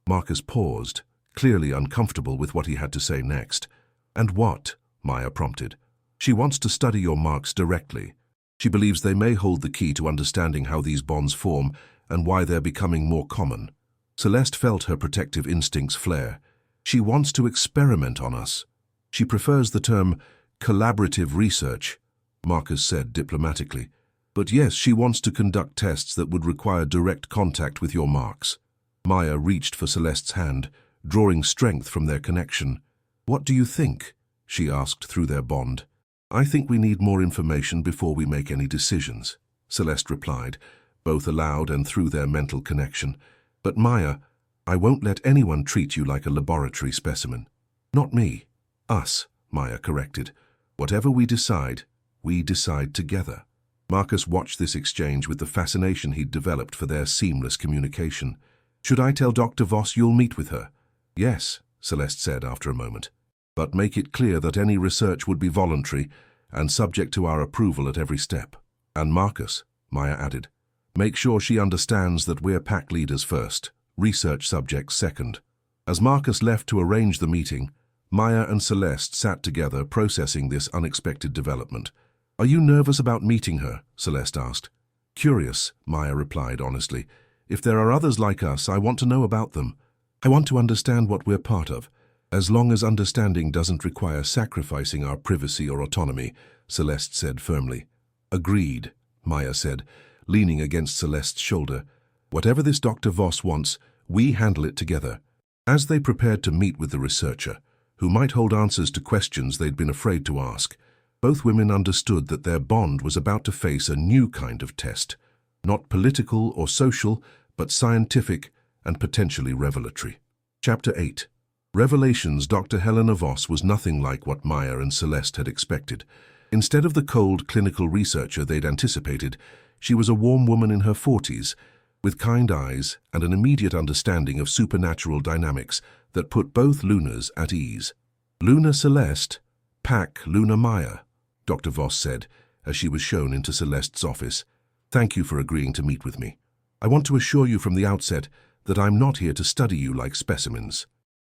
Marcus paused, clearly uncomfortable with what he had to say next. "And what?" Maya prompted. "She wants to study your marks directly. She believes they may hold the key to understanding how these bonds form and why they're becoming more common." Celeste felt her protective instincts flare. "She wants to experiment on us." "She prefers the term collaborative research," Marcus said diplomatically. But yes, she wants to conduct tests that would require direct contact with your marks. Maya reached for Celeste's hand, drawing strength from their connection. What do you think? She asked through their bond. I think we need more information before we make any decisions, Celeste replied, both aloud and through their mental connection. But Maya, I won't let anyone treat you like a laboratory specimen. Not me. Us, Maya corrected. Whatever we decide together. Marcus watched this exchange with the fascination he'd developed for their seamless communication. Should I tell Dr. Voss you'll meet with her? Yes, Celeste said after a moment. But make it clear that any research would be voluntary and subject to our approval at every step. And Marcus, Maya added, make sure she understands that we're pack leaders first, research subjects second. As Marcus left to arrange the meeting, Maya and Celeste sat together processing this unexpected development. Are you nervous about meeting her? Celeste asked. Curious, Maya replied honestly. If there are others like us, I want to know about them. I want to understand what we're part of. As long as understanding doesn't require sacrificing our privacy or autonomy, Celeste said firmly. Agreed, Maya said, leaning against Celeste's shoulder. Whatever this Dr. Voss wants, we handle it together. As they prepared to meet with the researcher, who might hold answers to questions they'd been afraid to ask, both women understood that their bond was about to face a new kind of test, not political or social, but scientific and potentially revelatory. Chapter 8. Revelations. Dr. Helena Voss was nothing like what Maya and Celeste had expected. Instead of the cold clinical researcher they'd anticipated, she was a warm woman in her 40s, with kind eyes and an immediate understanding of supernatural dynamics that put both Lunas at ease. Luna Celeste, Pack Luna Maya, Dr. Voss said, as she was shown into Celeste's office. Thank you for agreeing to meet with me. I want to assure you from the outset that I'm not here to study you like specimens.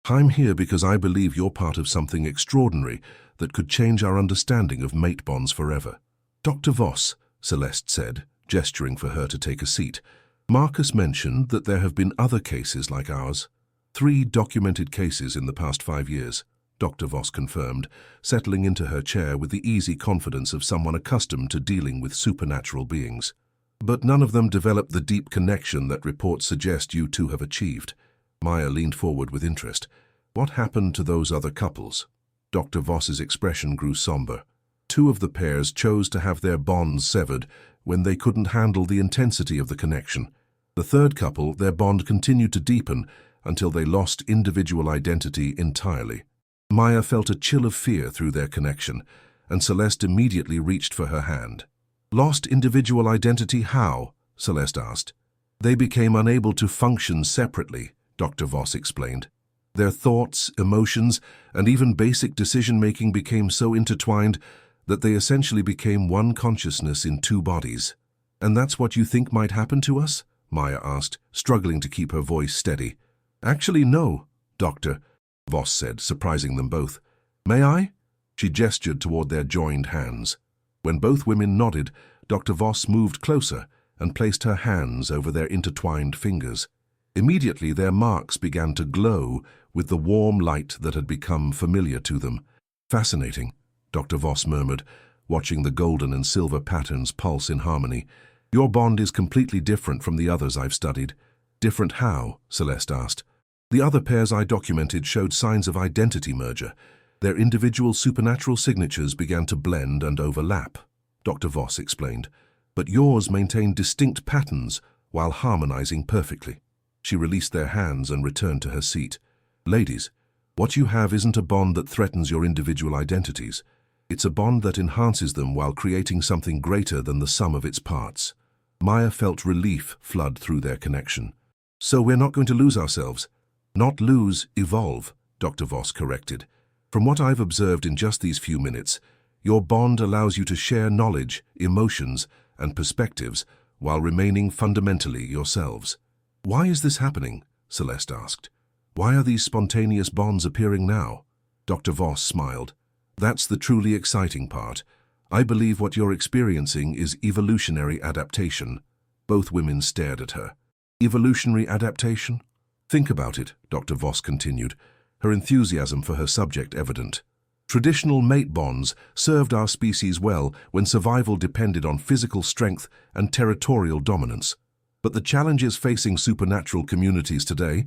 I'm here because I believe you're part of something extraordinary that could change our understanding of mate bonds forever. Dr. Voss, Celeste said, gesturing for her to take a seat. Marcus mentioned that there have been other cases like ours. 3 documented cases in the past 5 years, Dr. Voss confirmed, settling into her chair with the easy confidence of someone accustomed to dealing with supernatural beings. But none of them developed the deep connection that reports suggest you two have achieved. Maya leaned forward with interest. What happened to those other couples? Dr. Voss's expression grew somber. 2 of the pairs chose to have their bonds severed when they couldn't handle the intensity of the connection. The 3rd couple, their bond continued to deepen until they lost individual identity entirely. Maya felt a chill of fear through their connection, and Celeste immediately reached for her hand. Lost individual identity how? Celeste asked. They became unable to function separately, Dr. Voss explained. Their thoughts, emotions, and even basic decision-making became so intertwined that they essentially became one consciousness in 2 bodies. And that's what you think might happen to us? Maya asked, struggling to keep her voice steady. Actually, no, Doctor, Voss said, surprising them both. May I? She gestured toward their joined hands. When both women nodded, Dr. Voss moved closer and placed her hands over their intertwined fingers. Immediately their marks began to glow with the warm light that had become familiar to them. Fascinating, Dr. Voss murmured, watching the golden and silver patterns pulse in harmony. Your bond is completely different from the others I've studied. Different how? Celeste asked. The other pairs I documented showed signs of identity merger. Their individual supernatural signatures began to blend and overlap, Dr. Voss explained. But yours maintained distinct patterns while harmonizing perfectly. She released their hands and returned to her seat. Ladies, what you have isn't a bond that threatens your individual identities. It's a bond that enhances them while creating something greater than the sum of its parts. Maya felt relief flood through their connection. So we're not going to lose ourselves. Not lose, evolve, Dr. Voss corrected. From what I've observed in just these few minutes, your bond allows you to share knowledge, emotions, and perspectives while remaining fundamentally yourselves. Why is this happening? Celeste asked. Why are these spontaneous bonds appearing now? Dr. Voss smiled. That's the truly exciting part. I believe what you're experiencing is evolutionary adaptation. Both women stared at her. Evolutionary adaptation? Think about it, Dr. Voss continued, her enthusiasm for her subject evident. Traditional mate bonds served our species well when survival depended on physical strength and territorial dominance. But the challenges facing supernatural communities today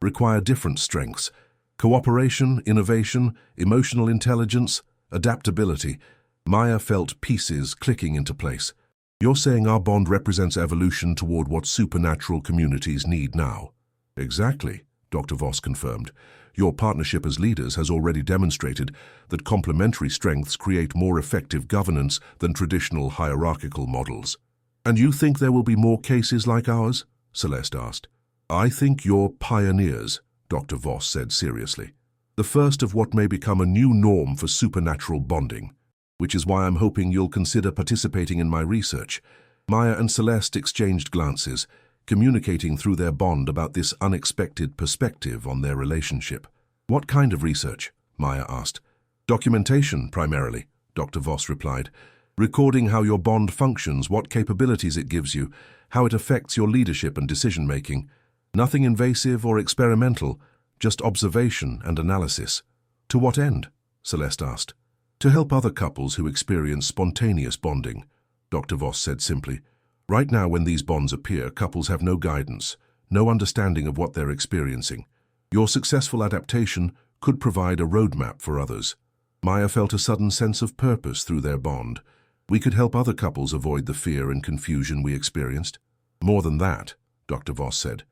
require different strengths: cooperation, innovation, emotional intelligence, adaptability. Maya felt pieces clicking into place. You're saying our bond represents evolution toward what supernatural communities need now? Exactly, Dr. Voss confirmed. Your partnership as leaders has already demonstrated that complementary strengths create more effective governance than traditional hierarchical models. And you think there will be more cases like ours? Celeste asked. I think you're pioneers, Dr. Voss said seriously. The first of what may become a new norm for supernatural bonding, which is why I'm hoping you'll consider participating in my research. Maya and Celeste exchanged glances, communicating through their bond about this unexpected perspective on their relationship. What kind of research? Maya asked. Documentation, primarily, Dr. Voss replied. Recording how your bond functions, what capabilities it gives you, how it affects your leadership and decision-making. Nothing invasive or experimental, just observation and analysis. To what end? Celeste asked. To help other couples who experience spontaneous bonding, Dr. Voss said simply. Right now, when these bonds appear, couples have no guidance, no understanding of what they're experiencing. Your successful adaptation could provide a roadmap for others. Maya felt a sudden sense of purpose through their bond. We could help other couples avoid the fear and confusion we experienced. More than that, Dr. Voss said.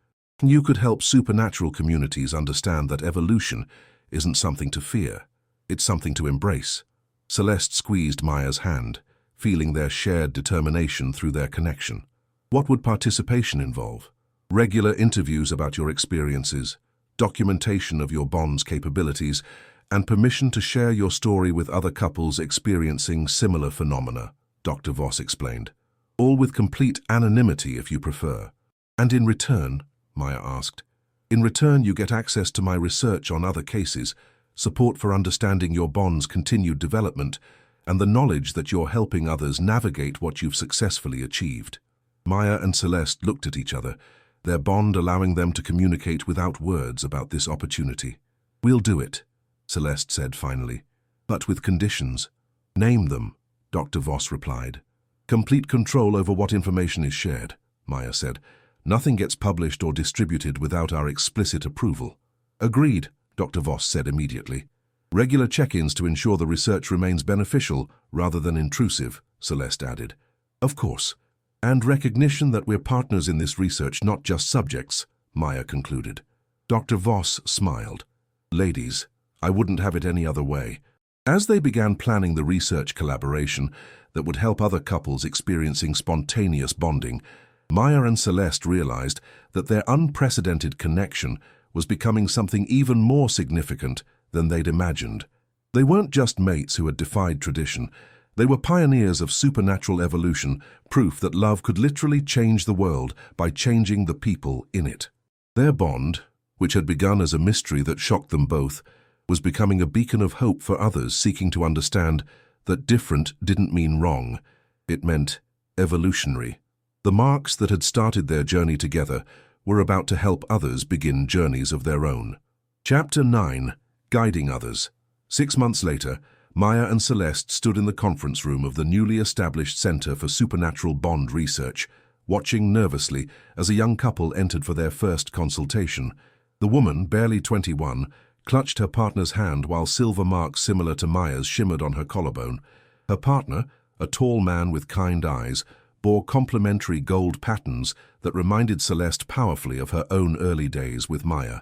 You could help supernatural communities understand that evolution isn't something to fear. It's something to embrace. Celeste squeezed Maya's hand, feeling their shared determination through their connection. What would participation involve? Regular interviews about your experiences, documentation of your bond's capabilities, and permission to share your story with other couples experiencing similar phenomena, Dr. Voss explained. All with complete anonymity if you prefer. And in return, Maya asked, in return you get access to my research on other cases, support for understanding your bond's continued development, and the knowledge that you're helping others navigate what you've successfully achieved. Maya and Celeste looked at each other, their bond allowing them to communicate without words about this opportunity. We'll do it, Celeste said finally, but with conditions. Name them, Dr. Voss replied. Complete control over what information is shared, Maya said. Nothing gets published or distributed without our explicit approval. Agreed, Dr. Voss said immediately. Regular check-ins to ensure the research remains beneficial rather than intrusive, Celeste added. Of course. And recognition that we're partners in this research, not just subjects, Maya concluded. Dr. Voss smiled. Ladies, I wouldn't have it any other way. As they began planning the research collaboration that would help other couples experiencing spontaneous bonding, Maya and Celeste realized that their unprecedented connection was becoming something even more significant than they'd imagined. They weren't just mates who had defied tradition. They were pioneers of supernatural evolution, proof that love could literally change the world by changing the people in it. Their bond, which had begun as a mystery that shocked them both, was becoming a beacon of hope for others seeking to understand that different didn't mean wrong. It meant evolutionary. The marks that had started their journey together were about to help others begin journeys of their own. Chapter 9. Guiding Others. 6 months later, Maya and Celeste stood in the conference room of the newly established Center for Supernatural Bond Research, watching nervously as a young couple entered for their first consultation. The woman, barely 21, clutched her partner's hand while silver marks similar to Maya's shimmered on her collarbone. Her partner, a tall man with kind eyes, bore complementary gold patterns that reminded Celeste powerfully of her own early days with Maya.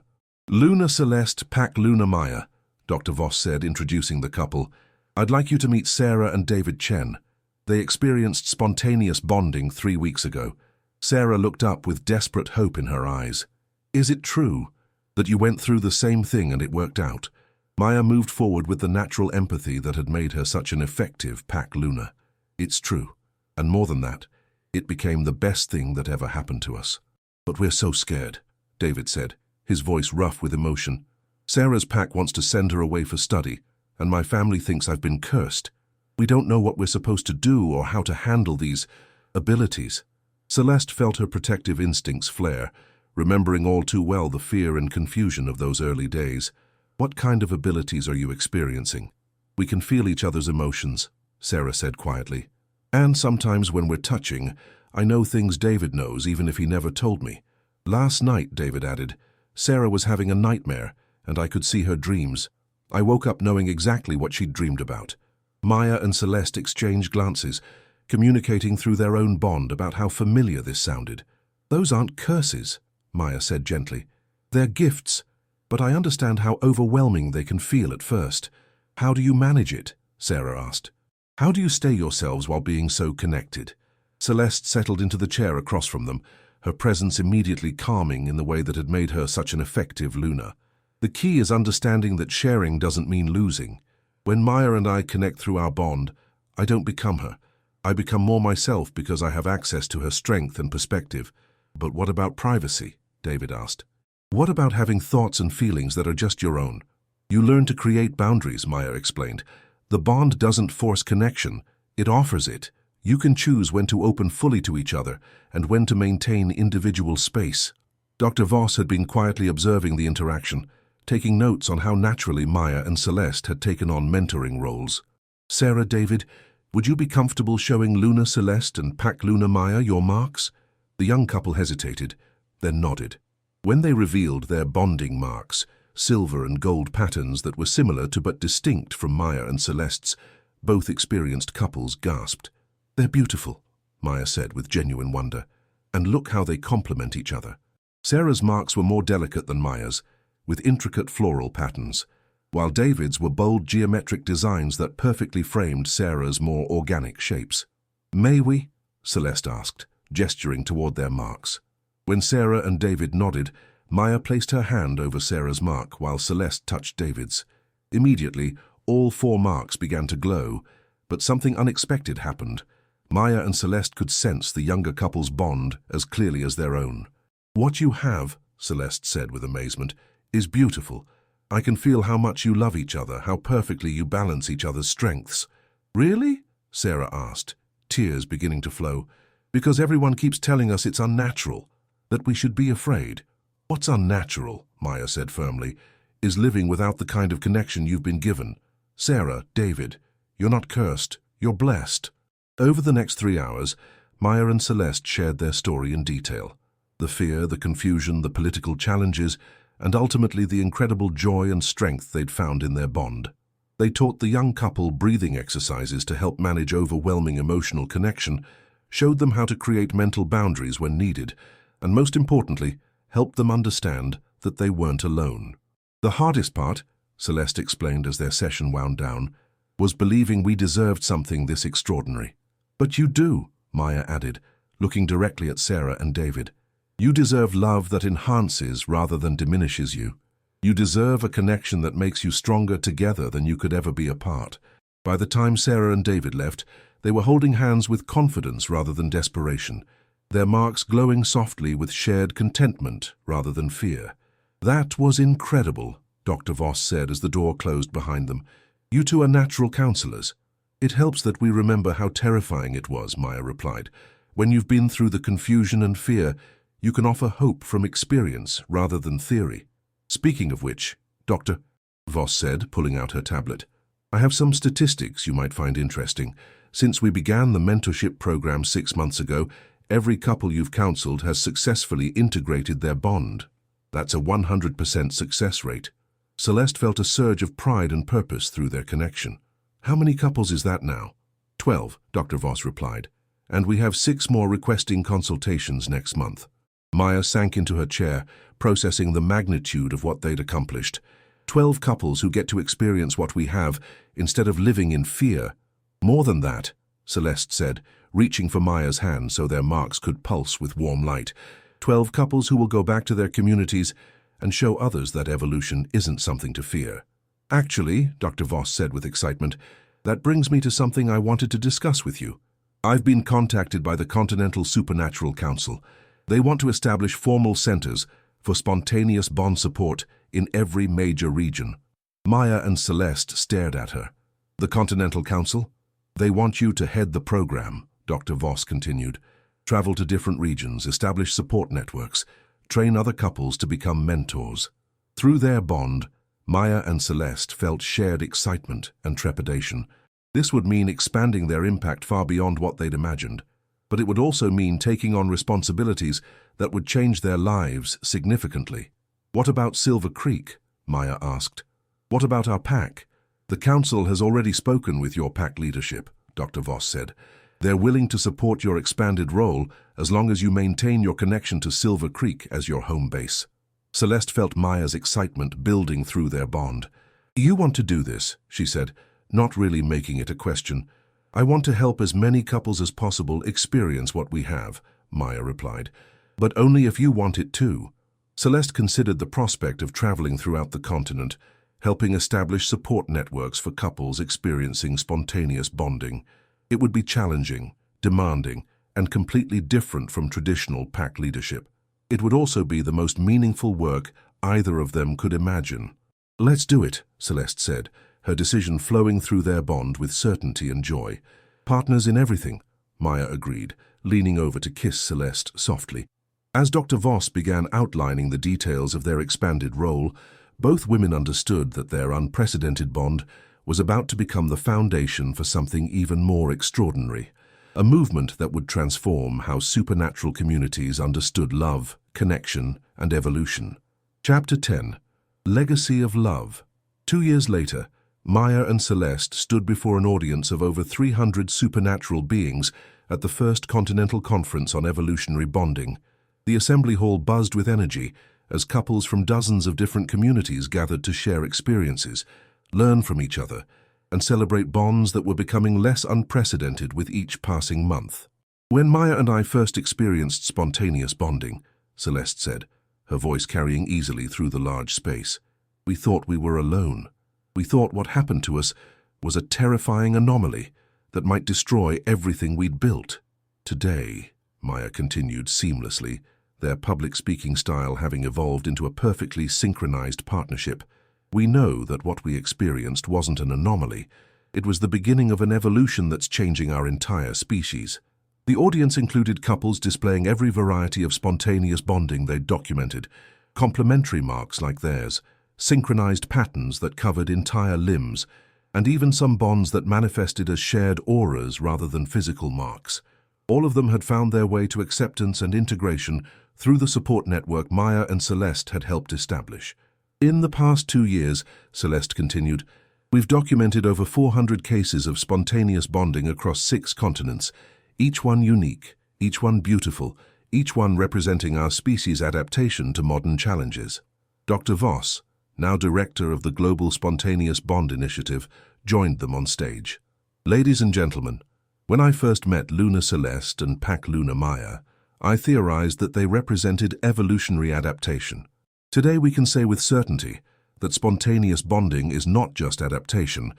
Luna Celeste Pack Luna Maya, Dr. Voss said, introducing the couple. I'd like you to meet Sarah and David Chen. They experienced spontaneous bonding 3 weeks ago. Sarah looked up with desperate hope in her eyes. Is it true that you went through the same thing and it worked out? Maya moved forward with the natural empathy that had made her such an effective Pack Luna. It's true. And more than that, it became the best thing that ever happened to us. But we're so scared, David said, his voice rough with emotion. Sarah's pack wants to send her away for study, and my family thinks I've been cursed. We don't know what we're supposed to do or how to handle these abilities. Celeste felt her protective instincts flare, remembering all too well the fear and confusion of those early days. What kind of abilities are you experiencing? We can feel each other's emotions, Sarah said quietly. And sometimes when we're touching, I know things David knows even if he never told me. Last night, David added, Sarah was having a nightmare, and I could see her dreams. I woke up knowing exactly what she'd dreamed about. Maya and Celeste exchanged glances, communicating through their own bond about how familiar this sounded. Those aren't curses, Maya said gently. They're gifts, but I understand how overwhelming they can feel at first. How do you manage it? Sarah asked. How do you stay yourselves while being so connected? Celeste settled into the chair across from them, her presence immediately calming in the way that had made her such an effective Luna. The key is understanding that sharing doesn't mean losing. When Maya and I connect through our bond, I don't become her. I become more myself because I have access to her strength and perspective. But what about privacy? David asked. What about having thoughts and feelings that are just your own? You learn to create boundaries, Maya explained. The bond doesn't force connection, it offers it. You can choose when to open fully to each other and when to maintain individual space. Dr. Voss had been quietly observing the interaction, taking notes on how naturally Maya and Celeste had taken on mentoring roles. Sarah, David, would you be comfortable showing Luna Celeste and Pack Luna Maya your marks? The young couple hesitated, then nodded. When they revealed their bonding marks, silver and gold patterns that were similar to but distinct from Maya and Celeste's, both experienced couples gasped. They're beautiful, Maya said with genuine wonder. And look how they complement each other. Sarah's marks were more delicate than Maya's, with intricate floral patterns, while David's were bold geometric designs that perfectly framed Sarah's more organic shapes. May we? Celeste asked, gesturing toward their marks. When Sarah and David nodded, Maya placed her hand over Sarah's mark while Celeste touched David's. Immediately, all 4 marks began to glow, but something unexpected happened. Maya and Celeste could sense the younger couple's bond as clearly as their own. What you have, Celeste said with amazement, is beautiful. I can feel how much you love each other, how perfectly you balance each other's strengths. Really? Sarah asked, tears beginning to flow. Because everyone keeps telling us it's unnatural, that we should be afraid. What's unnatural, Maya said firmly, is living without the kind of connection you've been given. Sarah, David, you're not cursed, you're blessed. Over the next 3 hours, Maya and Celeste shared their story in detail. The fear, the confusion, the political challenges, and ultimately the incredible joy and strength they'd found in their bond. They taught the young couple breathing exercises to help manage overwhelming emotional connection, showed them how to create mental boundaries when needed, and most importantly, helped them understand that they weren't alone. The hardest part, Celeste explained as their session wound down, was believing we deserved something this extraordinary. But you do, Maya added, looking directly at Sarah and David. You deserve love that enhances rather than diminishes you. You deserve a connection that makes you stronger together than you could ever be apart. By the time Sarah and David left, they were holding hands with confidence rather than desperation, their marks glowing softly with shared contentment rather than fear. That was incredible, Dr. Voss said as the door closed behind them. You two are natural counselors. It helps that we remember how terrifying it was, Maya replied. When you've been through the confusion and fear, you can offer hope from experience rather than theory. Speaking of which, Dr. Voss said, pulling out her tablet, I have some statistics you might find interesting. Since we began the mentorship program 6 months ago, every couple you've counseled has successfully integrated their bond. That's a 100% success rate. Celeste felt a surge of pride and purpose through their connection. How many couples is that now? 12, Dr. Voss replied. And we have 6 more requesting consultations next month. Maya sank into her chair, processing the magnitude of what they'd accomplished. 12 couples who get to experience what we have instead of living in fear. More than that, Celeste said, reaching for Maya's hand so their marks could pulse with warm light. 12 couples who will go back to their communities and show others that evolution isn't something to fear. Actually, Dr. Voss said with excitement, that brings me to something I wanted to discuss with you. I've been contacted by the Continental Supernatural Council. They want to establish formal centers for spontaneous bond support in every major region. Maya and Celeste stared at her. The Continental Council? They want you to head the program, Dr. Voss continued. Travel to different regions, establish support networks, train other couples to become mentors. Through their bond, Maya and Celeste felt shared excitement and trepidation. This would mean expanding their impact far beyond what they'd imagined, but it would also mean taking on responsibilities that would change their lives significantly. "What about Silver Creek?" Maya asked. "What about our pack?" "The council has already spoken with your pack leadership," Dr. Voss said. "They're willing to support your expanded role as long as you maintain your connection to Silver Creek as your home base." Celeste felt Maya's excitement building through their bond. "You want to do this," she said, not really making it a question. "I want to help as many couples as possible experience what we have," Maya replied. "But only if you want it too." Celeste considered the prospect of traveling throughout the continent, helping establish support networks for couples experiencing spontaneous bonding. It would be challenging, demanding, and completely different from traditional pack leadership. It would also be the most meaningful work either of them could imagine. "Let's do it," Celeste said, her decision flowing through their bond with certainty and joy. "Partners in everything," Maya agreed, leaning over to kiss Celeste softly. As Dr. Voss began outlining the details of their expanded role, both women understood that their unprecedented bond was about to become the foundation for something even more extraordinary, a movement that would transform how supernatural communities understood love, connection, and evolution. Chapter 10. Legacy of Love. 2 years later, Maya and Celeste stood before an audience of over 300 supernatural beings at the First Continental Conference on Evolutionary Bonding. The assembly hall buzzed with energy as couples from dozens of different communities gathered to share experiences, learn from each other, and celebrate bonds that were becoming less unprecedented with each passing month. "When Maya and I first experienced spontaneous bonding," Celeste said, her voice carrying easily through the large space, "we thought we were alone. We thought what happened to us was a terrifying anomaly that might destroy everything we'd built. Today," Maya continued seamlessly, their public speaking style having evolved into a perfectly synchronized partnership, "we know that what we experienced wasn't an anomaly. It was the beginning of an evolution that's changing our entire species." The audience included couples displaying every variety of spontaneous bonding they'd documented, complementary marks like theirs, synchronized patterns that covered entire limbs, and even some bonds that manifested as shared auras rather than physical marks. All of them had found their way to acceptance and integration through the support network Maya and Celeste had helped establish. "In the past 2 years," Celeste continued, "we've documented over 400 cases of spontaneous bonding across 6 continents, each one unique, each one beautiful, each one representing our species' adaptation to modern challenges." Dr. Voss, now director of the Global Spontaneous Bond Initiative, joined them on stage. "Ladies and gentlemen, when I first met Luna Celeste and Pack Luna Maya, I theorized that they represented evolutionary adaptation. Today we can say with certainty that spontaneous bonding is not just adaptation,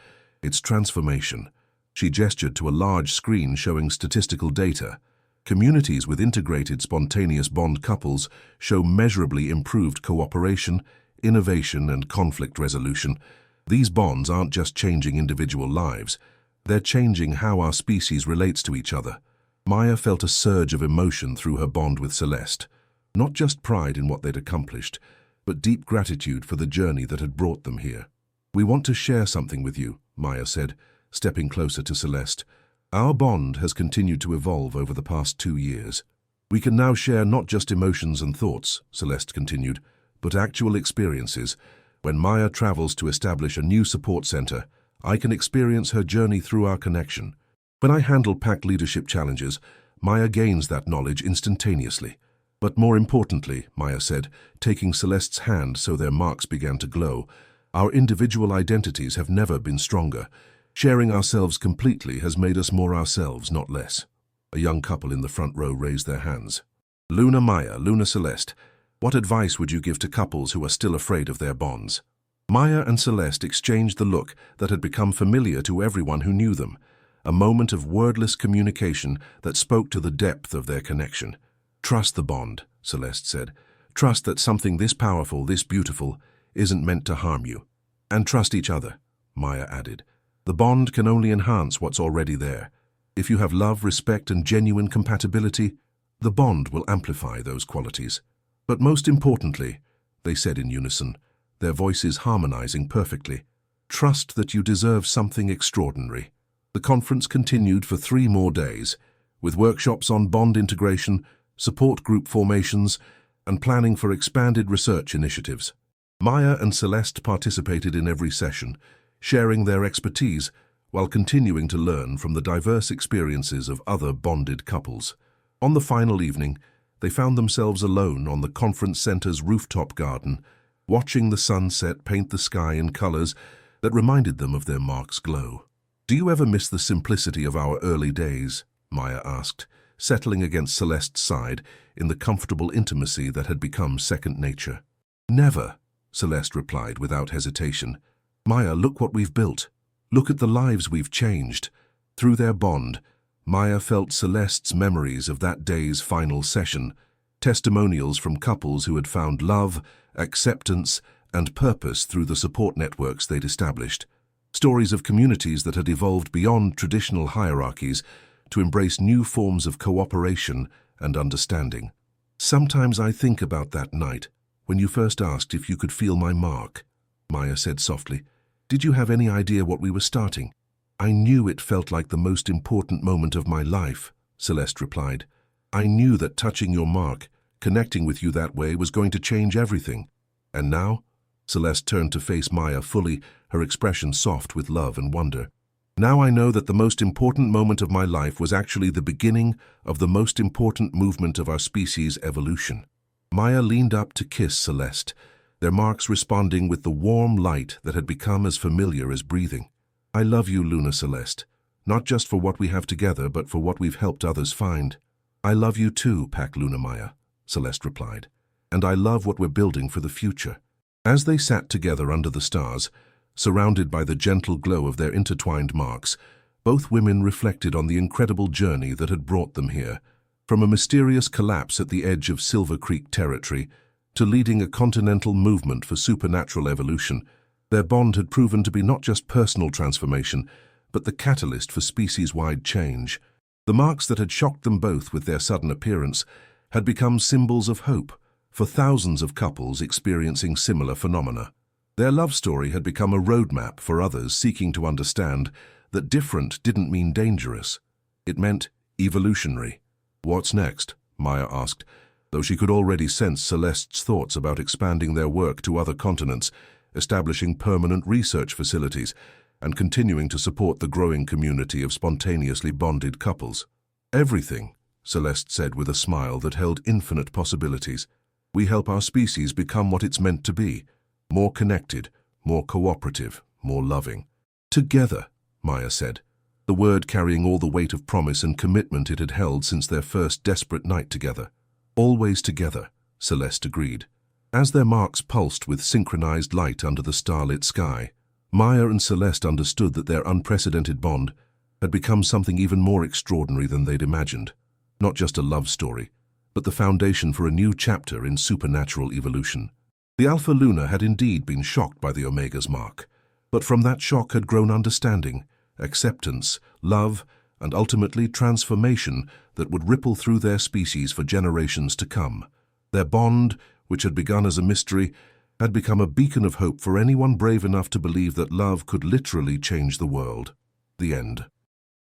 it's transformation." She gestured to a large screen showing statistical data. Communities with integrated spontaneous bond couples show measurably improved cooperation, innovation, and conflict resolution. These bonds aren't just changing individual lives, they're changing how our species relates to each other. Maya felt a surge of emotion through her bond with Celeste. Not just pride in what they'd accomplished, but deep gratitude for the journey that had brought them here. "We want to share something with you," Maya said, stepping closer to Celeste. "Our bond has continued to evolve over the past 2 years. We can now share not just emotions and thoughts," Celeste continued, "but actual experiences. When Maya travels to establish a new support center, I can experience her journey through our connection. When I handle pack leadership challenges, Maya gains that knowledge instantaneously. But more importantly," Maya said, taking Celeste's hand so their marks began to glow, "our individual identities have never been stronger. Sharing ourselves completely has made us more ourselves, not less." A young couple in the front row raised their hands. "Luna Maya, Luna Celeste, what advice would you give to couples who are still afraid of their bonds?" Maya and Celeste exchanged the look that had become familiar to everyone who knew them, a moment of wordless communication that spoke to the depth of their connection. "Trust the bond," Celeste said. "Trust that something this powerful, this beautiful, isn't meant to harm you. And trust each other," Maya added. "The bond can only enhance what's already there. If you have love, respect, and genuine compatibility, the bond will amplify those qualities. But most importantly," they said in unison, their voices harmonizing perfectly. Trust that you deserve something extraordinary. The conference continued for 3 more days, with workshops on bond integration, support group formations, and planning for expanded research initiatives. Maya and Celeste participated in every session, sharing their expertise while continuing to learn from the diverse experiences of other bonded couples. On the final evening, they found themselves alone on the conference center's rooftop garden, watching the sunset paint the sky in colors that reminded them of their Mark's glow. "Do you ever miss the simplicity of our early days?" Maya asked, settling against Celeste's side in the comfortable intimacy that had become second nature. "Never," Celeste replied without hesitation. "Maya, look what we've built. Look at the lives we've changed." Through their bond, Maya felt Celeste's memories of that day's final session, testimonials from couples who had found love, acceptance, and purpose through the support networks they'd established. Stories of communities that had evolved beyond traditional hierarchies to embrace new forms of cooperation and understanding. "Sometimes I think about that night, when you first asked if you could feel my mark," Maya said softly. "Did you have any idea what we were starting?" "I knew it felt like the most important moment of my life," Celeste replied. "I knew that touching your mark, connecting with you that way, was going to change everything. And now?" Celeste turned to face Maya fully, her expression soft with love and wonder. "Now I know that the most important moment of my life was actually the beginning of the most important movement of our species' evolution." Maya leaned up to kiss Celeste, their marks responding with the warm light that had become as familiar as breathing. "I love you, Luna Celeste, not just for what we have together, but for what we've helped others find." "I love you too, Pac Luna Maya," Celeste replied. "And I love what we're building for the future." As they sat together under the stars, surrounded by the gentle glow of their intertwined marks, both women reflected on the incredible journey that had brought them here. From a mysterious collapse at the edge of Silver Creek territory to leading a continental movement for supernatural evolution, their bond had proven to be not just personal transformation, but the catalyst for species-wide change. The marks that had shocked them both with their sudden appearance had become symbols of hope for thousands of couples experiencing similar phenomena. Their love story had become a roadmap for others seeking to understand that different didn't mean dangerous. It meant evolutionary. "What's next?" Maya asked, though she could already sense Celeste's thoughts about expanding their work to other continents, establishing permanent research facilities, and continuing to support the growing community of spontaneously bonded couples. "Everything," Celeste said with a smile that held infinite possibilities. "We help our species become what it's meant to be, more connected, more cooperative, more loving." "Together," Maya said, the word carrying all the weight of promise and commitment it had held since their first desperate night together. "Always together," Celeste agreed. As their marks pulsed with synchronized light under the starlit sky, Maya and Celeste understood that their unprecedented bond had become something even more extraordinary than they'd imagined. Not just a love story, but the foundation for a new chapter in supernatural evolution. The Alpha Luna had indeed been shocked by the Omega's mark, but from that shock had grown understanding, acceptance, love, and ultimately transformation that would ripple through their species for generations to come. Their bond, which had begun as a mystery, had become a beacon of hope for anyone brave enough to believe that love could literally change the world. The end.